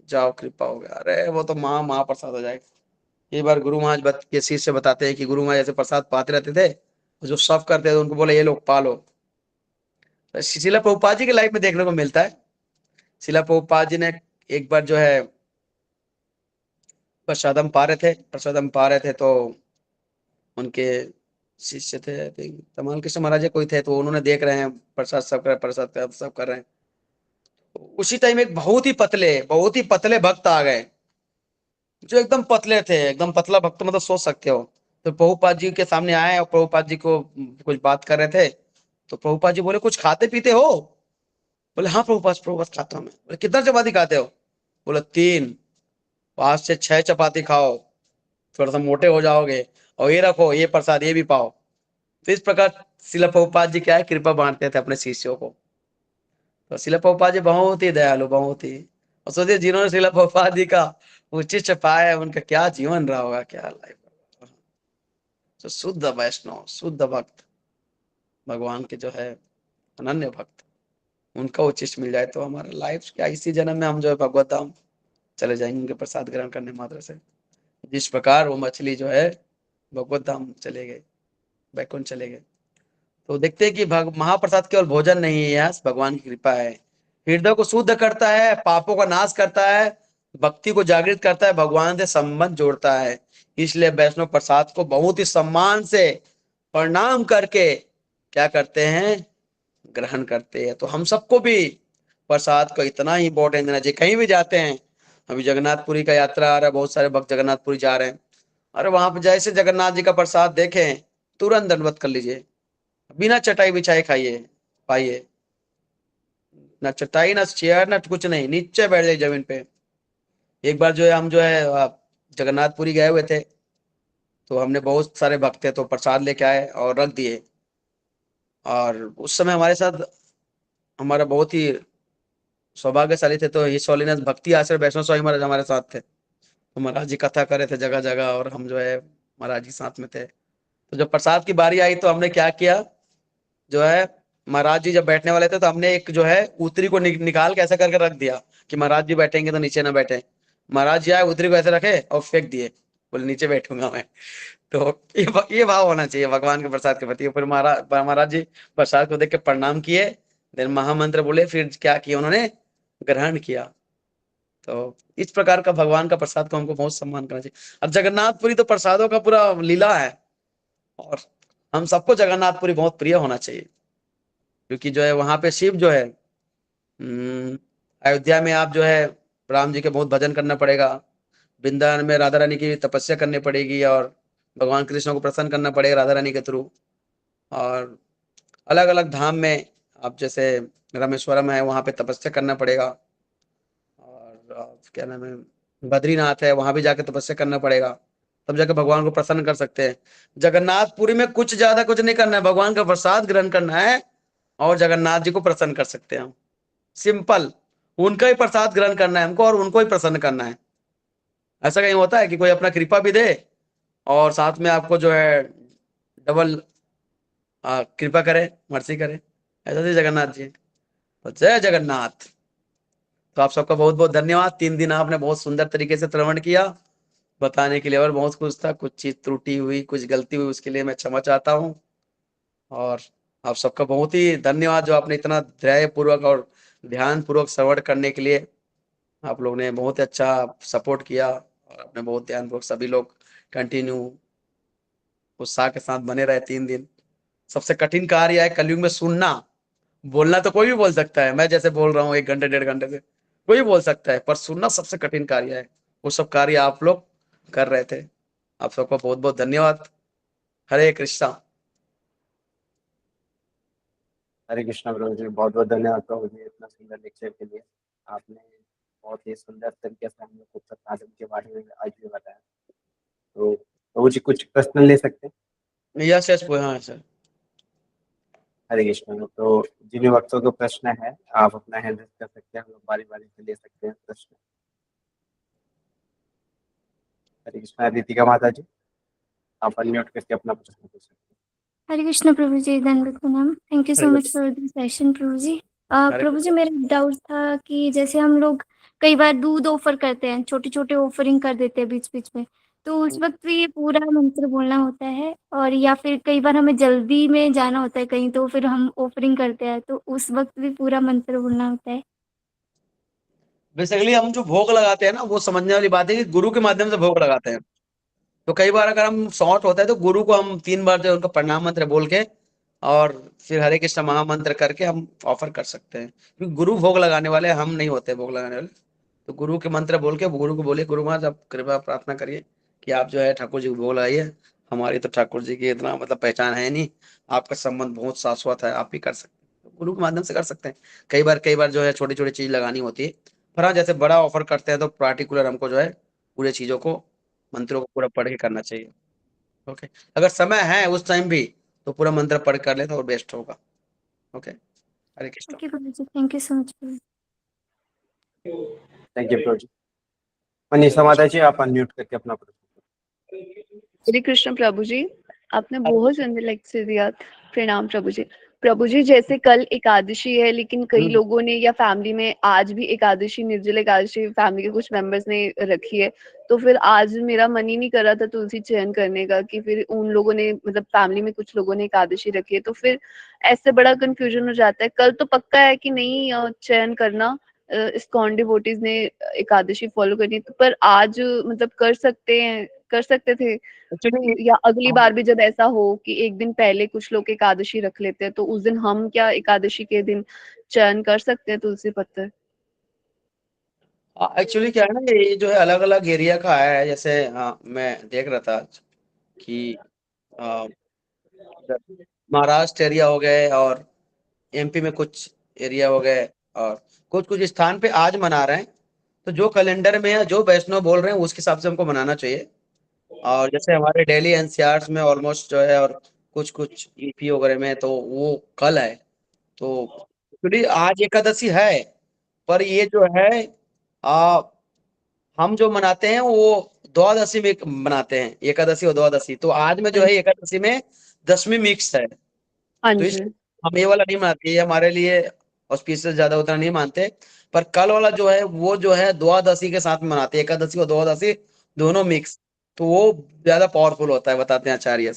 जाओ कृपा हो गया, अरे वो तो महाप्रसाद हो जाएगा। कई बार गुरु महाराज के शिष्य बताते हैं कि गुरु महाराज ऐसे प्रसाद पाते रहते थे, जो सर्व करते थे उनको बोले ये लोग पालो। तो शिला प्रभुपाद जी के लाइफ में देखने को मिलता है। शिला प्रभुपाद जी ने एक बार जो है प्रसादम पा रहे थे तो उनके शिष्य थे, तमाल कृष्ण महाराज जी कोई थे, तो उन्होंने देख रहे हैं प्रसाद सब कर रहे हैं। उसी टाइम एक बहुत ही पतले भक्त आ गए, जो एकदम पतले थे, एकदम पतला भक्त मतलब सोच सकते हो। तो प्रभुपाद जी के सामने आए और प्रभुपाद जी को कुछ बात कर रहे थे। तो प्रभुपाद जी बोले कुछ खाते पीते हो? बोले हाँ प्रभुपाद खाता हूँ मैं। बोले कितना चपाती खाते हो? बोले 3, 5 से 6 चपाती खाओ, थोड़ा सा मोटे हो जाओगे, और ये रखो ये प्रसाद ये भी पाओ। तो इस प्रकार शिला प्रभुपाद जी क्या है, कृपा बांटते थे अपने शिष्यों को। तो शिला प्रभुपाद जी बहुत ही दयालु, बहुत ही, और सोचिए जिन्होंने शिला प्रभुपाद जी का उचित पाया उनका क्या जीवन रहा होगा, क्या लाइफ। तो शुद्ध वैष्णव, शुद्ध भक्त, भगवान के जो है अनन्य भक्त, उनका उचिष्ट मिल जाए तो हमारा लाइफ क्या, इसी जन्म में हम जो है भगवत धाम चले जाएंगे उनके प्रसाद ग्रहण करने मात्र से। जिस प्रकार वो मछली जो है भगवत धाम चले गए, वैकुंठ चले गए। तो देखते हैं कि महाप्रसाद केवल भोजन नहीं है, यह भगवान की कृपा है, हृदय को शुद्ध करता है, पापों का नाश करता है, भक्ति को जागृत करता है, भगवान से संबंध जोड़ता है। इसलिए वैष्णव प्रसाद को बहुत ही सम्मान से प्रणाम करके क्या करते हैं, ग्रहण करते हैं। तो हम सबको भी प्रसाद को इतना ही इंपॉर्टेंट देना चाहिए। कहीं भी जाते हैं, अभी जगन्नाथपुरी का यात्रा आ रहा है, बहुत सारे भक्त जगन्नाथपुरी जा रहे हैं, अरे वहां पर जैसे जगन्नाथ जी का प्रसाद देखें तुरंत दंडवत कर लीजिए, बिना चटाई बिछाए खाइए पाइए, ना चटाई ना चेयर ना कुछ नहीं, नीचे बैठ जाइए जमीन पे। एक बार जो है हम जो है जगन्नाथपुरी गए हुए थे, तो हमने बहुत सारे भक्त थे तो प्रसाद लेके आए और रख दिए, और उस समय हमारे साथ हमारा बहुत ही सौभाग्यशाली थे, तो हिज होलीनेस भक्ति आश्रम वैष्णव स्वामी महाराज हमारे साथ थे। तो महाराज जी कथा कर रहे थे जगह जगह और हम जो है महाराज जी साथ में थे। तो जब प्रसाद की बारी आई तो हमने क्या किया, जो है महाराज जी जब बैठने वाले थे तो हमने एक जो है उतरी को निकाल के ऐसा करके रख दिया कि महाराज जी बैठेंगे तो नीचे ना बैठे। महाराज जी आए उतरी को ऐसे रखे और फेंक दिए, बोले नीचे बैठूंगा मैं। तो ये भाव होना चाहिए भगवान के प्रसाद के प्रति। फिर महाराज जी प्रसाद को देख के प्रणाम किए, फिर महामंत्र बोले, फिर क्या किया उन्होंने, ग्रहण किया। तो इस प्रकार का भगवान का प्रसाद को हमको बहुत सम्मान करना चाहिए। अब जगन्नाथपुरी तो प्रसादों का पूरा लीला है, और हम सबको जगन्नाथपुरी बहुत प्रिय होना चाहिए, क्योंकि जो है वहां पे शिव जो है अयोध्या में आप जो है राम जी के बहुत भजन करना पड़ेगा, वृंदावन में राधा रानी की तपस्या करनी पड़ेगी, और भगवान कृष्ण को प्रसन्न करना पड़ेगा राधा रानी के थ्रू। और अलग अलग धाम में आप जैसे रामेश्वरम है वहां पे तपस्या करना पड़ेगा, और क्या नाम है, बद्रीनाथ है, वहां भी जाके तपस्या करना पड़ेगा, तब जाके भगवान को प्रसन्न कर सकते हैं। जगन्नाथपुरी में कुछ ज्यादा कुछ नहीं करना है, भगवान का प्रसाद ग्रहण करना है और जगन्नाथ जी को प्रसन्न कर सकते हैं हम। सिंपल, उनका ही प्रसाद ग्रहण करना है हमको और उनको ही प्रसन्न करना है। ऐसा कहीं होता है कि कोई अपना कृपा भी दे और साथ में आपको जो है डबल कृपा करे, मर्सी करे, ऐसा थी जगन्नाथ जी। तो जय जगन्नाथ। तो आप सबका बहुत बहुत धन्यवाद। 3 दिन आपने बहुत सुंदर तरीके से श्रवण किया, बताने के लिए और बहुत कुछ था, कुछ चीज त्रुटि हुई, कुछ गलती हुई, उसके लिए मैं क्षमा चाहता हूँ। और आप सबका बहुत ही धन्यवाद जो आपने इतना धैर्य पूर्वक और ध्यान पूर्वक श्रवण करने के लिए। आप लोग ने बहुत अच्छा सपोर्ट किया और आपने बहुत ध्यान पूर्वक, सभी लोग कंटिन्यू उत्साह के साथ बने रहे 3 दिन। सबसे कठिन कार्य है कलयुग में सुनना। बोलना तो कोई भी बोल सकता है, मैं जैसे बोल रहा हूँ 1 घंटे 1.5 घंटे से, कोई भी बोल सकता है, पर सुनना सबसे कठिन कार्य है। वो सब कार्य आप लोग कर रहे थे। आप सबका बहुत बहुत धन्यवाद। हरे कृष्णा। हरे कृष्णा प्रभु जी, बहुत बहुत धन्यवाद प्रभु जी इतना सुंदर लेक्चर के लिए। आपने बहुत ही सुंदर तरीके से हम लोग को प्रसादम के बारे में आज भी बताया। तो प्रभु जी कुछ प्रश्न ले सकते हैं? यस यस हाँ सर। हरे कृष्णा। तो जिन भक्तों को प्रश्न है आप अपना हैंड रेज कर सकते हैं, हम लोग बारी बारी से ले सकते हैं प्रश्न। हरे कृष्णा। रितिका माता जी, आप अनम्यूट करके अपना प्रश्न पूछ सकते हैं। हरे कृष्ण प्रभु जी, धन्यवाद प्रणाम। Thank you so Hare much for this session प्रभु जी। हरे प्रभु जी मेरा डाउट था कि जैसे हम लोग कई बार दूध ऑफर करते हैं, छोटे छोटे ऑफरिंग कर देते हैं बीच बीच में, तो उस वक्त भी ये पूरा मंत्र बोलना होता है, और या फिर कई बार हमें जल्दी में जाना होता है कहीं, तो फिर हम ऑफरिंग करते हैं तो उस वक्त भी पूरा मंत्र बोलना होता है। बेसिकली हम जो भोग लगाते हैं ना, वो समझने वाली बात है कि गुरु के माध्यम से भोग लगाते हैं। तो कई बार अगर हम शॉर्ट होता है तो गुरु को हम 3 बार जो उनका प्रणाम मंत्र बोल के और फिर हरे कृष्ण महामंत्र करके हम ऑफर कर सकते हैं, क्योंकि गुरु भोग लगाने वाले हम नहीं होते, भोग लगाने वाले। तो गुरु के मंत्र बोल के गुरु को बोलिए, गुरु महाराज आप कृपया प्रार्थना करिए कि आप जो है ठाकुर जी को भोग लगाइए। हमारी तो ठाकुर जी की इतना मतलब पहचान है नहीं, आपका संबंध बहुत शाश्वत है, आप ही कर सकते हैं। तो गुरु के माध्यम से कर सकते हैं। कई बार जो है छोटी छोटी चीज लगानी होती है, पर हाँ जैसे बड़ा ऑफर करते हैं तो पार्टिकुलर हमको जो है पूरे चीजों को, मंत्रों को पूरा पढ़ के करना चाहिए। ओके, अगर समय है उस टाइम भी तो पूरा मंत्र पढ़ कर ले तो बेस्ट होगा। ओके, हरे कृष्ण। ओके प्रभु जी, थैंक यू सो मच प्रभु। थैंक यू प्रभु जी। मनीषा माता जी, आप अनम्यूट करके अपना प्रश्न। श्री कृष्ण प्रभु जी, आपने बहुत सुंदर लेक्चर दिया। प्रणाम प्रभु जी। प्रभु जी, जैसे कल एकादशी है, लेकिन कई लोगों ने या फैमिली में आज भी एकादशी, निर्जल एकादशी फैमिली के कुछ मेंबर्स ने रखी है, तो फिर आज मेरा मन ही नहीं कर रहा था तुलसी चयन करने का, कि फिर उन लोगों ने मतलब फैमिली में कुछ लोगों ने एकादशी रखी है, तो फिर ऐसे बड़ा कंफ्यूजन हो जाता है। कल तो पक्का है कि नहीं चयन करना, इस्कॉन डिवोटीज ने एकादशी फॉलो करनी, पर आज मतलब कर सकते थे, एक्चुअली या अगली बार भी जब ऐसा हो कि एक दिन पहले कुछ लोग एकादशी रख लेते हैं, तो उस दिन हम क्या एकादशी के दिन चयन कर सकते हैं तुलसी पत्तर? एक्चुअली क्या है ना, ये जो है अलग अलग एरिया का है। जैसे मैं देख रहा था आज कि अ, इधर महाराष्ट्र एरिया हो गए और एमपी में कुछ एरिया हो गए, और कुछ कुछ स्थान पे आज मना रहे हैं। तो जो कैलेंडर में है, जो वैष्णव बोल रहे हैं उसके हिसाब से हमको मनाना चाहिए। और जैसे हमारे दिल्ली एनसीआर में ऑलमोस्ट जो है, और कुछ कुछ यूपी वगैरह में तो वो कल है। तो एक्चुअली आज एकादशी है, पर ये जो है आ, हम जो मनाते हैं वो द्वादशी में मनाते हैं, एकादशी और द्वादशी। तो आज में जो है एकादशी में दशमी मिक्स है, हाँ तो जी। इसलिए हम ये वाला नहीं मानते, ये हमारे लिए ऑस्पिशियस ज्यादा उतना नहीं मानते। पर कल वाला जो है वो जो है द्वादशी के साथ में मनाते हैं, एकादशी और द्वादशी दोनों मिक्स। तो वो ज्यादा पावरफुल होता है, बताते हैं आचार्य।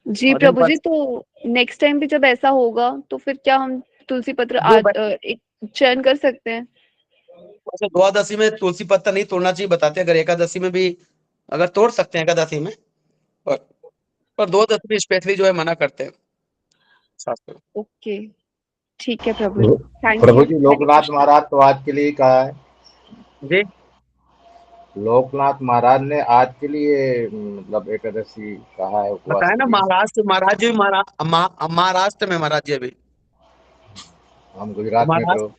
जी और प्रभु जी, तो नेक्स्ट टाइम भी जब ऐसा होगा तो फिर क्या हम तुलसी पत्र जो आज एक चयन कर सकते हैं? वैसे द्वादशी में तुलसी पत्ता नहीं तोड़ना चाहिए बताते हैं, अगर एकादशी में भी अगर तोड़ सकते हैं एकादशी में, पर पर द्वादशी में स्पेशली जो है मना करते हैं शास्त्र। ओके, ठीक है प्रभु जी, थैंक प्रभु यू। जी, हरे लोकनाथ कृष्ण। महाराज तो आज के लिए कहा है। जी, लोकनाथ महाराज ने आज के लिए मतलब एकादशी कहा है, उपवास बताया के ना, लिए। महाराष्ट्र महाराज जी, महाराष्ट्र में महाराज जी अभी हम तो गुजरात में महाराष्ट्र, तो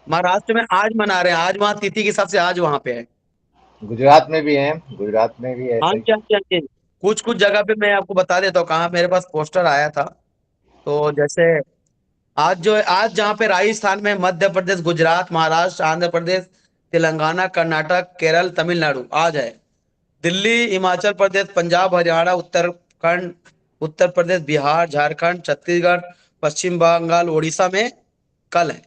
महाराष्ट्र में आज मना रहे हैं, आज वहाँ तिथि के हिसाब से आज वहाँ पे है। गुजरात में भी है, गुजरात में भी हाँ ऐसा ही। जी, हाँ जी, हाँ जी। कुछ कुछ जगह पे मैं आपको बता देता हूँ, कहाँ मेरे पास पोस्टर आया था। तो जैसे आज जो है, आज जहाँ पे राजस्थान में, मध्य प्रदेश, गुजरात, महाराष्ट्र, आंध्र प्रदेश, तेलंगाना, कर्नाटक, केरल, तमिलनाडु आज है। दिल्ली, हिमाचल प्रदेश, पंजाब, हरियाणा, उत्तराखंड, उत्तर प्रदेश, बिहार, झारखंड, छत्तीसगढ़, पश्चिम बंगाल, उड़ीसा में कल है।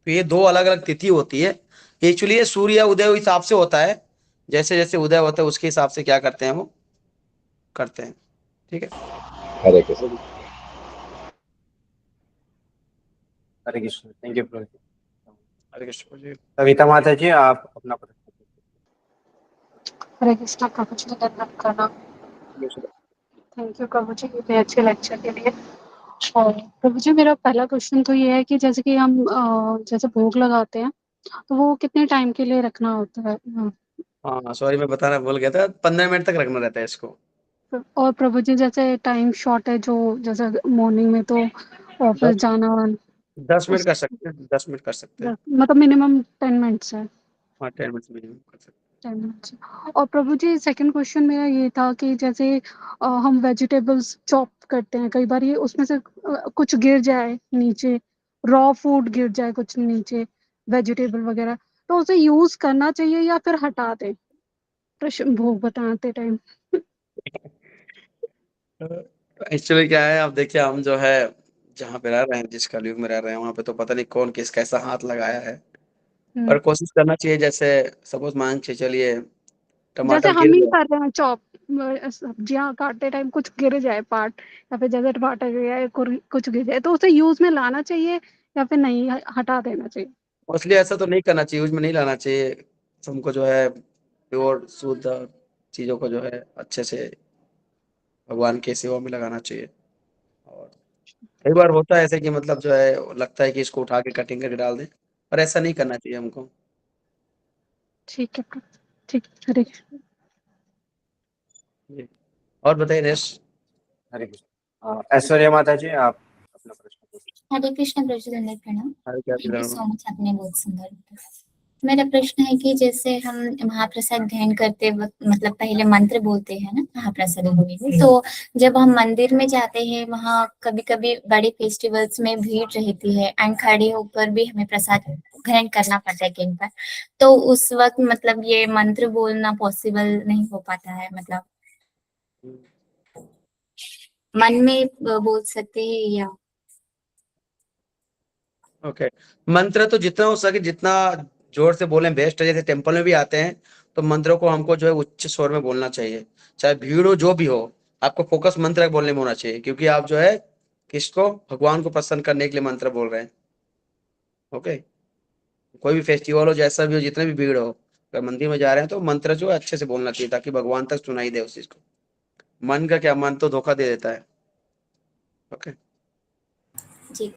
तो ये दो अलग अलग तिथि होती है। एक्चुअली ये सूर्य उदय के हिसाब से होता है, जैसे जैसे उदय होता है उसके हिसाब से क्या करते हैं वो करते हैं। ठीक है। हरे कृष्ण। हरे कृष्ण, थैंक यू प्रभु जी। हरे कृष्ण जी। कविता माता जी, आप अपना प्रश्न पूछिए। हरे कृष्णा प्रभु जी, दंडवत प्रणाम। थैंक यू प्रभु जी इतने अच्छे लेक्चर के लिए। और प्रभु जी मेरा पहला क्वेश्चन तो ये है कि जैसे कि हम जैसे भोग लगाते हैं तो वो कितने टाइम के लिए रखना होता है? हाँ सॉरी, मैं बताना भूल गया था, 15 मिनट तक रखना रहता है इसको। और प्रभु जी जैसे टाइम शॉर्ट है जो जैसे मॉर्निंग में तो ऑफिस 10 जाना 10 मिनट उस कर सकते हैं, 10 मिनट कर सकते हैं। मतलब मिनिमम 10 मिनट्स है। हाँ 10 मिनट मिनिमम कर सकते 10 मिनट्स। और प्रभु जी सेकंड क्वेश्चन मेरा ये था कि जैसे हम वेजिटेबल्स चॉप करते हैं, कई बार ये उसमें से कुछ गिर जाए नीचे, रॉ फूड गिर जाए कुछ नीचे, वेजिटेबल वगैरह, तो उसे यूज करना चाहिए या फिर हटा दें प्रश्न भोग बताते टाइम? हैं। एक्चुअली क्या है, अब देखिए हम जो है जहाँ पे रह रहे हैं, जिस कलयुग में रह रहे हैं, वहाँ पे तो पता नहीं कौन किस कैसा हाथ लगाया है। पर कोशिश करना चाहिए, जैसे सपोज मान के चलिए जैसे टमाटर गिर हम ही गया। कर रहे हैं चॉप, सब्जियां काटते टाइम कुछ गिर जाए पार्ट, या फिर जैसे टमाटर गिर जाए कुछ गिर जाए, तो उसे यूज में लाना चाहिए या फिर नहीं, हटा देना चाहिए? मोस्टली ऐसा तो नहीं करना चाहिए, यूज में नहीं लाना चाहिए। हमको जो है प्योर शुद्ध चीज़ों को जो है अच्छे से भगवान की सेवा में लगाना चाहिए। और कई बार होता है ऐसे कि मतलब जो है लगता है कि इसको उठा के कटिंग करके डाल दें, पर ऐसा नहीं करना चाहिए हमको। ठीक है प्रभु, ठीक, हरे कृष्ण। जी। और बताइए रेश। हरे कृष्ण। ऐश्वर्या माता जी, आप अपना प्रश्न पूछिए। हरे कृष्ण प्रभु जी, दंडवत प्रणाम। अरे क्या थैंक यू बिगड़ सो मच, आपने बहुत सुंदर उत्तर। मेरा प्रश्न है कि जैसे हम महाप्रसाद ग्रहण करते वक्त मतलब पहले मंत्र बोलते हैं ना महाप्रसाद होने में, तो जब हम मंदिर में जाते हैं वहाँ कभी कभी बड़े फेस्टिवल्स में भीड़ रहती है एंड खड़े होकर भी हमें प्रसाद ग्रहण करना पड़ता है कई बार, तो उस वक्त मतलब ये मंत्र बोलना पॉसिबल नहीं हो पाता है, मतलब मन में बोल सकते हैं या? ओके। मंत्र तो जितना हो सके जितना जोर से बोलें बेस्ट है। जैसे टेम्पल में भी आते हैं तो मंत्रों को हमको जो है उच्च स्वर में बोलना चाहिए, चाहे भीड़ हो जो भी हो। आपको फोकस मंत्र बोलने में होना चाहिए, क्योंकि आप जो है किसको, भगवान को प्रसन्न करने के लिए मंत्र बोल रहे हैं। ओके। कोई भी फेस्टिवल हो, जैसा भी हो, जितने भी भीड़ हो, अगर मंदिर में जा रहे हैं तो मंत्र जो है अच्छे से बोलना चाहिए, ताकि भगवान तक सुनाई दे उस चीज को। मन का क्या, मन तो धोखा दे देता है। ओके। जी।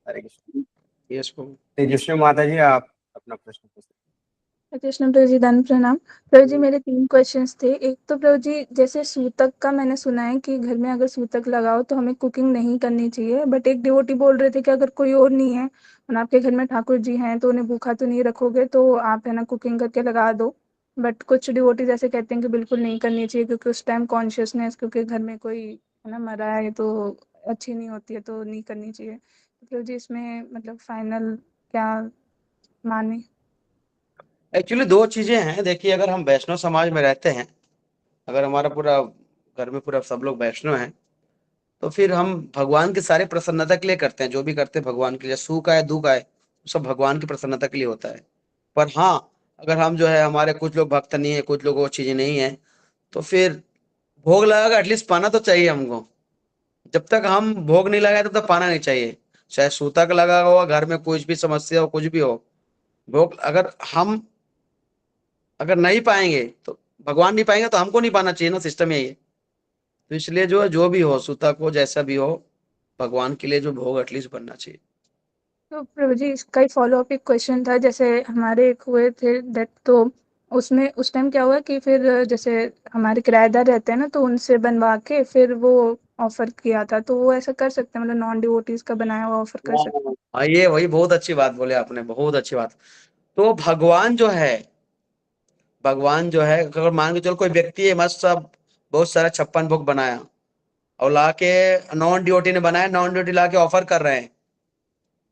हरे कृष्ण। यस प्रभु। तेजस्वी माता जी, आप अपना प्रश्न पूछिए। कृष्ण प्रभु जी, धन प्रणाम। प्रभु जी मेरे 3 क्वेश्चंस थे। एक तो प्रभु जी जैसे सूतक का मैंने सुना है कि घर में अगर सूतक लगाओ तो हमें कुकिंग नहीं करनी चाहिए, बट एक डिवोटी बोल रहे थे कि अगर कोई और नहीं है और आपके घर में ठाकुर जी हैं तो उन्हें भूखा तो नहीं रखोगे, तो आप है ना कुकिंग करके लगा दो। बट कुछ डिवोटी जैसे कहते हैं कि बिल्कुल नहीं करनी चाहिए क्योंकि उस टाइम कॉन्शियसनेस, क्योंकि घर में कोई है ना मरा है तो अच्छी नहीं होती है, तो नहीं करनी चाहिए। तो प्रभु जी इसमें मतलब फाइनल क्या माने? एक्चुअली दो चीजें हैं। देखिए, अगर हम वैष्णव समाज में रहते हैं, अगर हमारा पूरा घर में पूरा सब लोग वैष्णव हैं, तो फिर हम भगवान की सारी प्रसन्नता के लिए करते हैं। जो भी करते हैं भगवान के लिए, सुख आए दुख आए, सब भगवान की प्रसन्नता के लिए होता है। पर हाँ, अगर हम जो है, हमारे कुछ लोग भक्त नहीं है, कुछ लोग वो चीजें नहीं है, तो फिर भोग लगा एटलीस्ट पाना तो चाहिए हमको। जब तक हम भोग नहीं लगाए तब तक पाना नहीं चाहिए। चाहे सूतक लगा हुआ, घर में कुछ भी समस्या हो, कुछ भी हो, भोग अगर हम अगर नहीं पाएंगे तो भगवान नहीं पाएंगे, तो हमको नहीं पाना चाहिए ना। सिस्टम यही है। तो इसलिए जो है, जो भी हो, सूतक हो, जैसा भी हो, भगवान के लिए जो भोग एटलीस्ट बनना चाहिए। तो प्रभु जी इसका ही फॉलो अप एक क्वेश्चन था। जैसे हमारे एक हुए थे डेथ, तो उसमें उस टाइम क्या हुआ कि फिर जैसे हमारे किराएदार रहते हैं ना, तो उनसे बनवा के फिर वो ऑफर किया था, तो वो ऐसा कर सकते हैं, मतलब नॉन डिवोटीज का बनाया हुआ ऑफर कर सकते हैं। हाँ, ये वही बहुत अच्छी बात बोले आपने, बहुत अच्छी बात। तो भगवान जो है अगर मान के चलो कोई व्यक्ति है मस्त सब बहुत सारा 56 भोग बनाया और लाके नॉन ड्यूटी ने बनाया, नॉन ड्यूटी लाके ऑफर कर रहे हैं,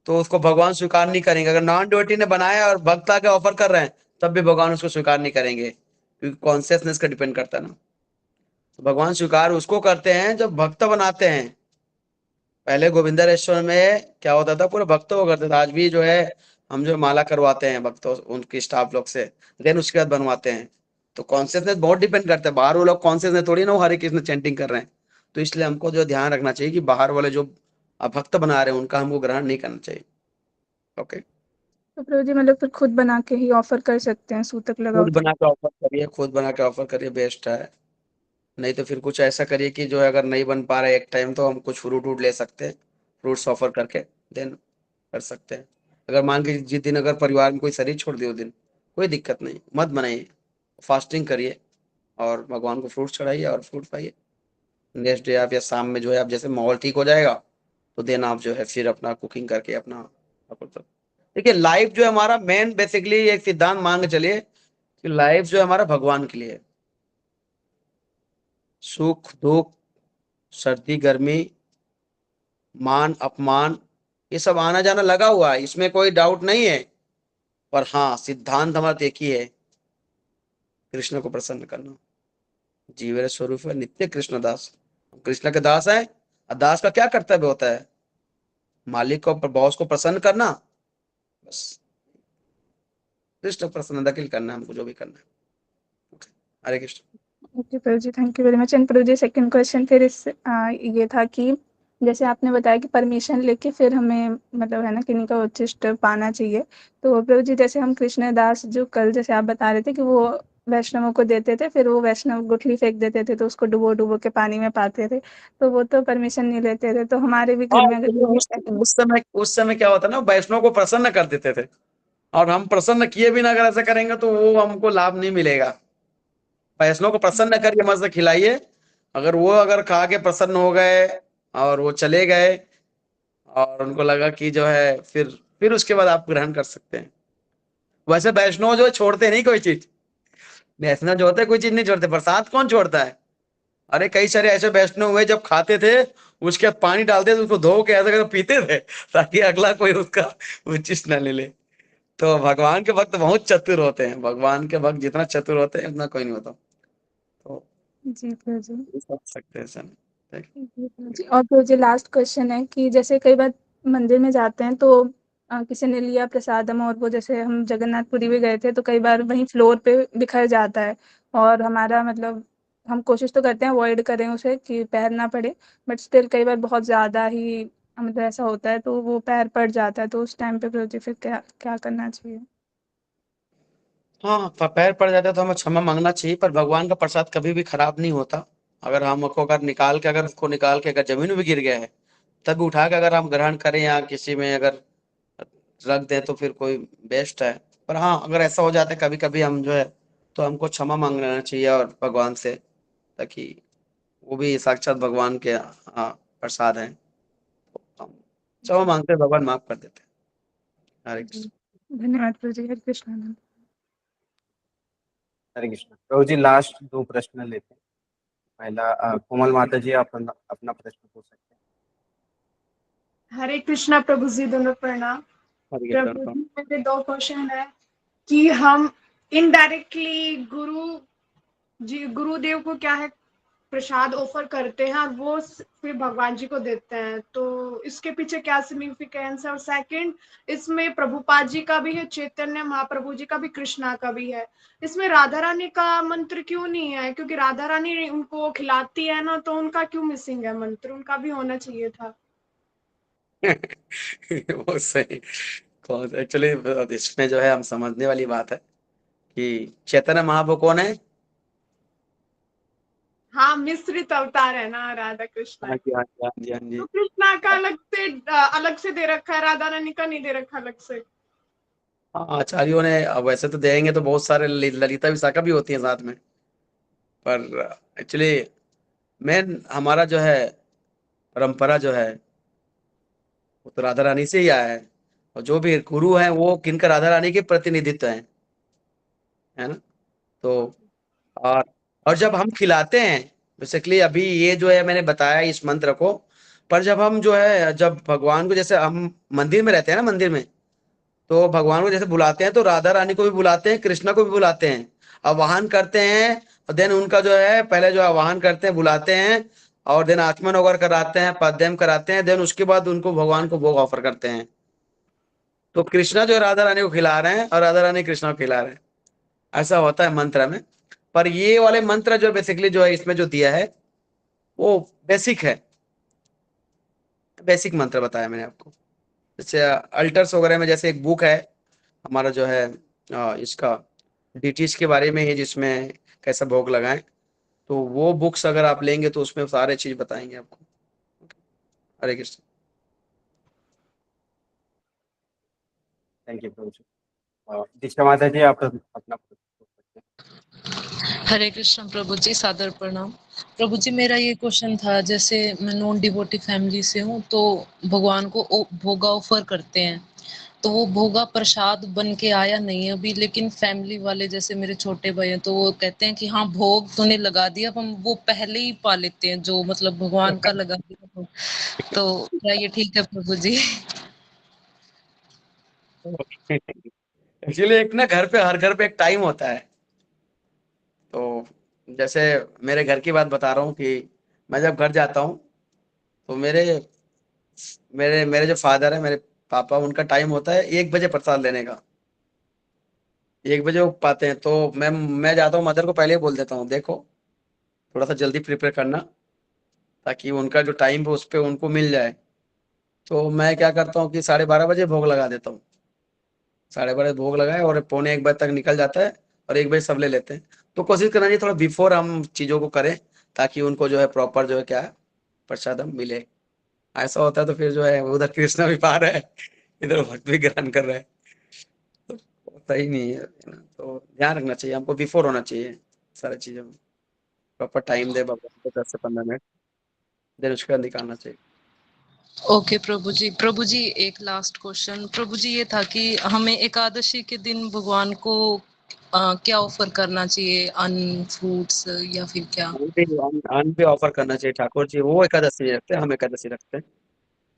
तो उसको भगवान स्वीकार नहीं करेंगे। अगर नॉन ड्यूटी ने बनाया और भक्त आके ऑफर कर रहे हैं तब भी भगवान उसको स्वीकार नहीं करेंगे, क्योंकि कॉन्शियसनेस का डिपेंड करता है ना। तो भगवान स्वीकार उसको करते हैं जब भक्त बनाते हैं। पहले गोविंदरेश्वर में क्या होता था, पूरे भक्तों को करते थे। आज भी जो है हम जो माला करवाते हैं भक्तों उनकी स्टाफ लोग से, देन उसके बाद बनवाते हैं। तो कॉन्शियसनेस बहुत डिपेंड करता है। बाहर वो लोग कॉन्शियसनेस थोड़ी ना वो हरे कृष्ण चैंटिंग कर रहे हैं। तो इसलिए हमको जो ध्यान रखना चाहिए कि बाहर वाले जो भक्त बना रहे हैं उनका हमको ग्रहण नहीं करना चाहिए। ओके, तो प्रभु जी मतलब फिर खुद बना के ही ऑफर कर सकते हैं, सूतक लगाओ खुद तो। बना के ऑफर करिए, खुद बना के ऑफर करिए, बेस्ट है। नहीं तो फिर कुछ ऐसा करिए कि जो है अगर नहीं बन पा रहा है एक टाइम तो हम कुछ फ्रूट वूट ले सकते हैं, फ्रूट्स ऑफर करके देन कर सकते हैं। अगर मान के जिस दिन अगर परिवार में कोई शरीर छोड़ दिए उस दिन कोई दिक्कत नहीं, मत बनाइए, फास्टिंग करिए और भगवान को फ्रूट चढ़ाइए और फ्रूट खाइए। नेक्स्ट डे आप या शाम में जो है आप जैसे माहौल ठीक हो जाएगा तो देन आप जो है फिर अपना कुकिंग करके अपना देखिए। लाइफ जो है हमारा मेन बेसिकली एक सिद्धांत मान के चलिए कि लाइफ जो है हमारा भगवान के लिए है। सुख दुख, सर्दी गर्मी, मान अपमान, ये सब आना जाना लगा हुआ है, इसमें कोई डाउट नहीं है। पर हाँ, सिद्धांत हमारा एक ही है, कृष्ण को प्रसन्न करना। जीवेर स्वरूप है नित्य कृष्ण दास। कृष्ण के दास है और दास का क्या कर्तव्य होता है? मालिक को बॉस को प्रसन्न करना, बस कृष्ण प्रसन्न के लिए करना है हमको जो भी करना है। हरे कृष्ण। ओके प्रभु जी, thank you very much. And प्रभु जी सेकंड क्वेश्चन फिर ये था कि जैसे आपने बताया कि परमिशन लेके फिर हमें मतलब है ना किन्हीं का उच्छिष्ट पाना चाहिए। तो प्रभु जी जैसे हम कृष्णदास जो कल जैसे आप बता रहे थे कि वो वैष्णवों को देते थे, फिर वो वैष्णव गुठली फेंक देते थे तो उसको डुबो डुबो के पानी में पाते थे, तो वो तो परमिशन नहीं लेते थे। तो हमारे भी हाँ, घर में अगर उस समय क्या होता ना, वैष्णव को प्रसन्न कर देते थे और हम प्रसन्न किए बिना अगर ऐसा करेंगे तो वो हमको लाभ नहीं मिलेगा। वैष्णव को प्रसन्न करिए, मस्त खिलाइए। अगर खा के प्रसन्न हो गए और वो चले गए और उनको लगा कि जो है फिर उसके बाद आप ग्रहण कर सकते हैं। वैसे वैष्णव जो है छोड़ते नहीं कोई चीज, वैष्णव जो होते हैं कोई चीज नहीं छोड़ते। प्रसाद कौन छोड़ता है? अरे कई सारे ऐसे वैष्णव हुए जब खाते थे उसके बाद पानी डालते थे उसको धो के ऐसा करके पीते थे ताकि अगला कोई उसका उचित न ले ले। तो भगवान के भक्त बहुत चतुर होते हैं, भगवान के भक्त जितना चतुर होते हैं उतना कोई नहीं होता। तो जी प्रभु जी। कर सकते हैं सर। जी, और तो जो लास्ट क्वेश्चन है कि जैसे कई बार मंदिर में जाते हैं तो किसी ने लिया प्रसादम और वो जैसे हम जगन्नाथपुरी भी गए थे तो कई बार वहीं फ्लोर पे बिखर जाता है और हमारा मतलब हम कोशिश तो करते हैं अवॉइड करें उसे कि पैर ना पड़े, बट स्टिल कई बार बहुत ज़्यादा ही मतलब ऐसा होता है तो वो पैर पड़ जाता है, तो उस टाइम पे फिर फिर क्या क्या करना चाहिए? हाँ, पैर पड़ जाता है तो हमें क्षमा मांगना चाहिए, पर भगवान का प्रसाद कभी भी खराब नहीं होता। अगर हमको अगर उसको निकाल के अगर जमीन में भी गिर गया है तब उठा के अगर हम ग्रहण करें या किसी में अगर रख दें तो फिर कोई बेस्ट है। पर हाँ, अगर ऐसा हो जाता है कभी कभी हम जो है तो हमको क्षमा मांग लेना चाहिए और भगवान से, ताकि वो भी साक्षात भगवान के प्रसाद हैं। हम क्षमा मांगते हैं, भगवान माफ कर देते हैं। हरे जी, कृष्ण। धन्यवाद प्रभु जी, हरे कृष्ण। हरे कृष्ण। प्रभु जी लास्ट 2 प्रश्न लेते हैं। पहला कोमल माता जी आप अपना प्रश्न पूछ सकते हैं। हरे कृष्णा प्रभु जी, दोनों प्रणाम। हरे प्रभु कृष्ण। जी मेरे 2 क्वेश्चन है कि हम इनडायरेक्टली गुरुदेव को क्या है प्रसाद ऑफर करते हैं और वो फिर भगवान जी को देते हैं, तो इसके पीछे क्या सिग्निफिकेंस है? और सेकंड, इसमें प्रभुपाद जी का भी है, चैतन्य महाप्रभु जी का भी, कृष्णा का भी है, इसमें राधा रानी का मंत्र क्यों नहीं है? क्योंकि राधा रानी उनको खिलाती है ना, तो उनका क्यों मिसिंग है मंत्र? उनका भी होना चाहिए था। वो सही। कौन एक्चुअली इसमें जो है हम समझने वाली बात है कि चैतन्य महाप्रभु कौन है? हाँ, मिश्रित अवतार है ना राधा कृष्णा हाँ की। जी, हाँ जी, हाँ जी, हाँ जी। तो कृष्णा का अलग से दे रखा है, राधा रानी का नहीं दे रखा अलग से। हाँ, आचार्यों ने अब वैसे तो देंगे तो बहुत सारे ललिता विशाखा भी होती है साथ में, पर एक्चुअली मेन हमारा जो है परंपरा जो है वो तो राधा रानी से ही आया है, और जो भी गुरु हैं वो किनकर राधा रानी के प्रतिनिधित्व हैं, है ना। तो और और जब हम खिलाते हैं, बेसिकली अभी ये जो है मैंने बताया इस मंत्र को, पर जब हम जो है जब भगवान को, जैसे हम मंदिर में रहते हैं ना, मंदिर में तो भगवान को जैसे बुलाते हैं तो राधा रानी को भी बुलाते हैं, कृष्णा को भी बुलाते हैं, आवाहन करते हैं, और देन उनका जो है पहले जो आवाहन करते हैं, बुलाते हैं, और देन आचमन वगैरह कराते हैं, पद्यम कराते हैं, देन उसके बाद उनको भगवान को भोग ऑफर करते हैं। तो कृष्णा जो है राधा रानी को खिला रहे हैं और राधा रानी कृष्णा को खिला रहे हैं, ऐसा होता है मंत्र में। पर ये वाले मंत्र जो बेसिकली जो है इसमें जो दिया है वो बेसिक है, बेसिक मंत्र बताया मैंने आपको। जैसे अल्टर्स वगैरह में जैसे एक बुक है हमारा जो है इसका डिटीज के बारे में है, जिसमें कैसा भोग लगाएं, तो वो बुक्स अगर आप लेंगे तो उसमें सारे चीज बताएंगे आपको। हरे कृष्ण। थैंक यू प्रभु जी। दीक्षा माता जी आप अपना हरे कृष्ण प्रभु जी, सादर प्रणाम। प्रभु जी मेरा ये क्वेश्चन था, जैसे मैं नॉन डिवोटी फैमिली से हूँ, तो भगवान को भोगा ऑफर करते हैं, तो वो भोगा प्रसाद बन के आया नहीं अभी, लेकिन फैमिली वाले जैसे मेरे छोटे भाई हैं तो वो कहते हैं कि हाँ भोग तूने लगा दिया, हम वो पहले ही पा लेते हैं जो मतलब भगवान का लगा दिया। तो क्या ये ठीक है प्रभु जी? एक्चुअली एक ना घर पे, हर घर पे एक टाइम होता है। तो जैसे मेरे घर की बात बता रहा हूँ कि मैं जब घर जाता हूँ तो मेरे मेरे मेरे जो फादर है, मेरे पापा, उनका टाइम होता है 1 बजे प्रसाद लेने का। 1 बजे वो पाते हैं, तो मैं जाता हूँ, मदर को पहले ही बोल देता हूँ, देखो थोड़ा सा जल्दी प्रिपेयर करना, ताकि उनका जो टाइम है उस पे उनको मिल जाए। तो मैं क्या करता हूँ कि 12:30 बजे भोग लगा देता हूँ। 12:30 भोग लगाए और 12:45 तक निकल जाता है, और 1 बजे सब ले लेते हैं। तो कोशिश करना चाहिए थोड़ा बिफोर हम चीज़ों को करें, ताकि उनको जो है प्रॉपर जो है क्या है प्रसादम मिले। ऐसा होता है तो फिर जो है उधर कृष्णा भी पा रहा है, इधर भक्त भी ग्रहण कर रहा है, तो सही नहीं है ना। तो ध्यान रखना चाहिए हमको, बिफोर होना चाहिए सारी चीज़ों में, प्रॉपर टाइम दे भगवान को 10 से 15 मिनट, देन उसके बाद निकालना चाहिए। ओके प्रभु जी। प्रभु जी एक लास्ट क्वेश्चन प्रभु जी, ये था कि हमें एकादशी के दिन भगवान को क्या ऑफर करना चाहिए, अन्न, फ्रूट्स या फिर क्या? अन्न भी ऑफर करना चाहिए। ठाकुर जी वो एकादशी रखते हैं, हम एकादशी रखते हैं,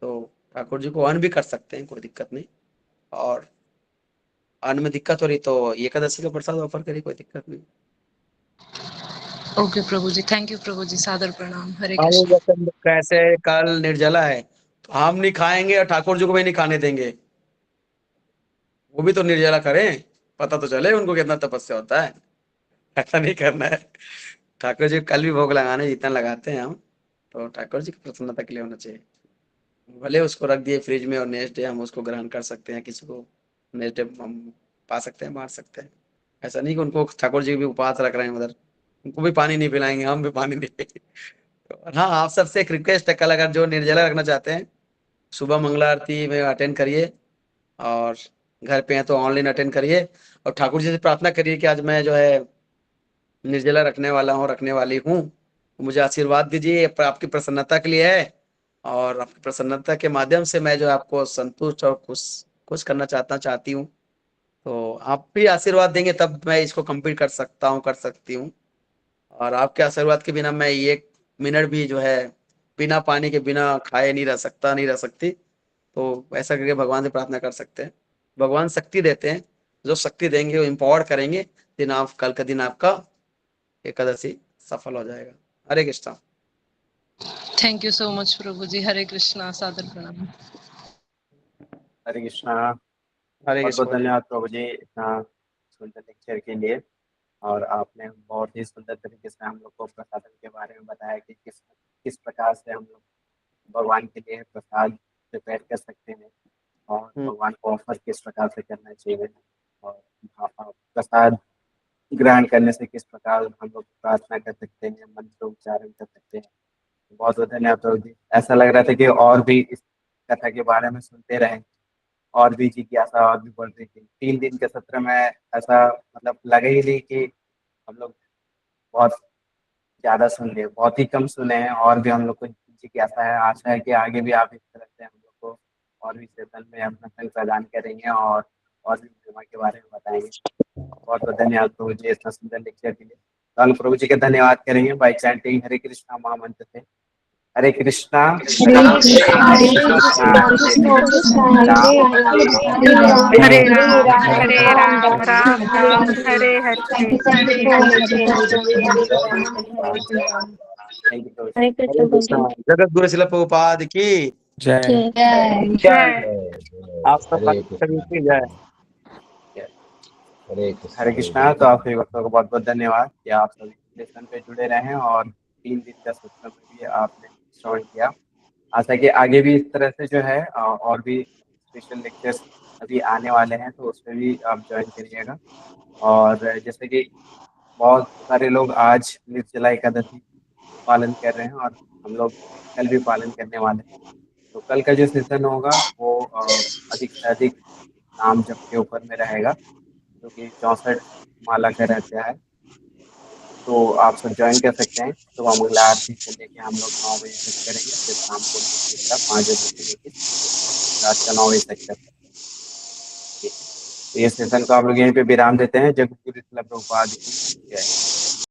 तो ठाकुर जी को अन्न भी कर सकते हैं, कोई दिक्कत नहीं। और अन्न में दिक्कत हो रही तो एकादशी का प्रसाद ऑफर करिए, कोई दिक्कत नहीं। ओके प्रभु जी, थैंक यू प्रभु जी, सादर प्रणाम। हरे हाँ, कृष्ण। जैसे कैसे कल निर्जला है तो हम नहीं खाएंगे और ठाकुर जी को भी नहीं खाने देंगे, वो भी तो निर्जला करें, पता तो चले उनको कितना तपस्या होता है। ऐसा नहीं करना है। ठाकुर जी को कल भी भोग लगाने जितना लगाते हैं हम, तो ठाकुर जी की प्रसन्नता के लिए होना चाहिए। भले उसको रख दिए फ्रिज में और नेक्स्ट डे हम उसको ग्रहण कर सकते हैं, किसी को नेक्स्ट डे हम पा सकते हैं, मार सकते हैं। ऐसा नहीं कि उनको ठाकुर जी भी उपवास रख रहे हैं उधर, उनको भी पानी नहीं पिलाएंगे, हम भी पानी नहीं पिलाएंगे। तो हाँ, आप सबसे एक रिक्वेस्ट है, कल अगर जो निर्जला रखना चाहते हैं सुबह मंगला आरती में अटेंड करिए, और घर पे हैं तो ऑनलाइन अटेंड करिए, और ठाकुर जी से प्रार्थना करिए कि आज मैं जो है निर्जला रखने वाला हूँ, रखने वाली हूँ, मुझे आशीर्वाद दीजिए, आपकी प्रसन्नता के लिए है, और आपकी प्रसन्नता के माध्यम से मैं जो है आपको संतुष्ट और खुश खुश करना चाहती हूँ। तो आप भी आशीर्वाद देंगे तब मैं इसको कंप्लीट कर सकता हूँ, कर सकती हूँ। और आपके आशीर्वाद के बिना मैं 1 मिनट भी जो है बिना पानी के, बिना खाए नहीं रह सकता, नहीं रह सकती। तो ऐसा करके भगवान से प्रार्थना कर सकते हैं। भगवान शक्ति देते हैं, जो शक्ति देंगे वो एम्पावर करेंगे, दिन आप कल का दिन आपका एकादशी सफल हो जाएगा। Hare Krishna. Thank you so much प्रभु जी। हरे कृष्णा, सादर प्रणाम। हरे कृष्णा। हरे बहुत बहुत कृष्ण। धन्यवाद प्रभु जी इतना सुंदर लेक्चर के लिए। और आपने बहुत ही सुंदर तरीके से हम लोग को प्रसादम के बारे में बताया कि किस किस प्रकार से हम लोग भगवान के लिए प्रसाद प्रिपेयर कर सकते हैं, और भगवान को ऑफर किस प्रकार से करना चाहिए, और प्रसाद ग्रहण करने से किस प्रकार हम लोग प्रार्थना कर सकते हैं, मंत्र उच्चारण कर सकते हैं। बहुत बहुत धन्यवाद प्रभु जी। ऐसा लग रहा था कि और भी इस कथा के बारे में सुनते रहें, और भी जिज्ञासा और भी बढ़ रही थी। 3 दिन के सत्र में ऐसा मतलब लगा ही नहीं कि हम लोग बहुत ज़्यादा सुन लिए, बहुत ही कम सुने हैं, और भी हम लोग को रुचि की आशा है कि आगे भी आप इस तरह से हम लोग को और भी सेशन में अपना संग प्रदान करेंगे और भी महिमा के बारे में बताएंगे। बहुत बहुत धन्यवाद प्रभु जी इतना सुंदर लेक्चर के लिए। तो हम प्रभु जी का धन्यवाद करेंगे बाय चैंटिंग हरे कृष्णा महामंत्र से। हरे कृष्णा हरे राम राम राम हरे हरे। हरे कृष्णा। जगत गुरु शिला प्रभुपाद की जय। आप सब सभी की जय। हरे कृष्णा। तो आप सभी भक्तों को बहुत बहुत धन्यवाद कि आप सभी सेशन पे जुड़े रहे और 3 दिन का सत्संग में भी आपने श्रवण किया। आशा कि आगे भी इस तरह से जो है और भी स्पेशल लेक्चर्स अभी आने वाले हैं, तो उसमें भी आप ज्वाइन करिएगा। और जैसे कि बहुत सारे लोग आज निर्जला एकादशी पालन कर रहे हैं और हम लोग कल भी पालन करने वाले हैं। तो कल का जो सेशन होगा वो अधिक से अधिक नाम जप के ऊपर में रहेगा, जो कि 64 माला का रहता है। तो आप सब ज्वाइन कर सकते हैं। सुबह मंगला आरती से लेके हम लोग 9 बजे तक करेंगे, फिर शाम को 5 बजे से लेके रात का 9 बजे तक करेंगे। तो ये सेशन को आप लोग यहीं पे विराम देते हैं। जगत गुरु शिला प्रभुपाद की जय।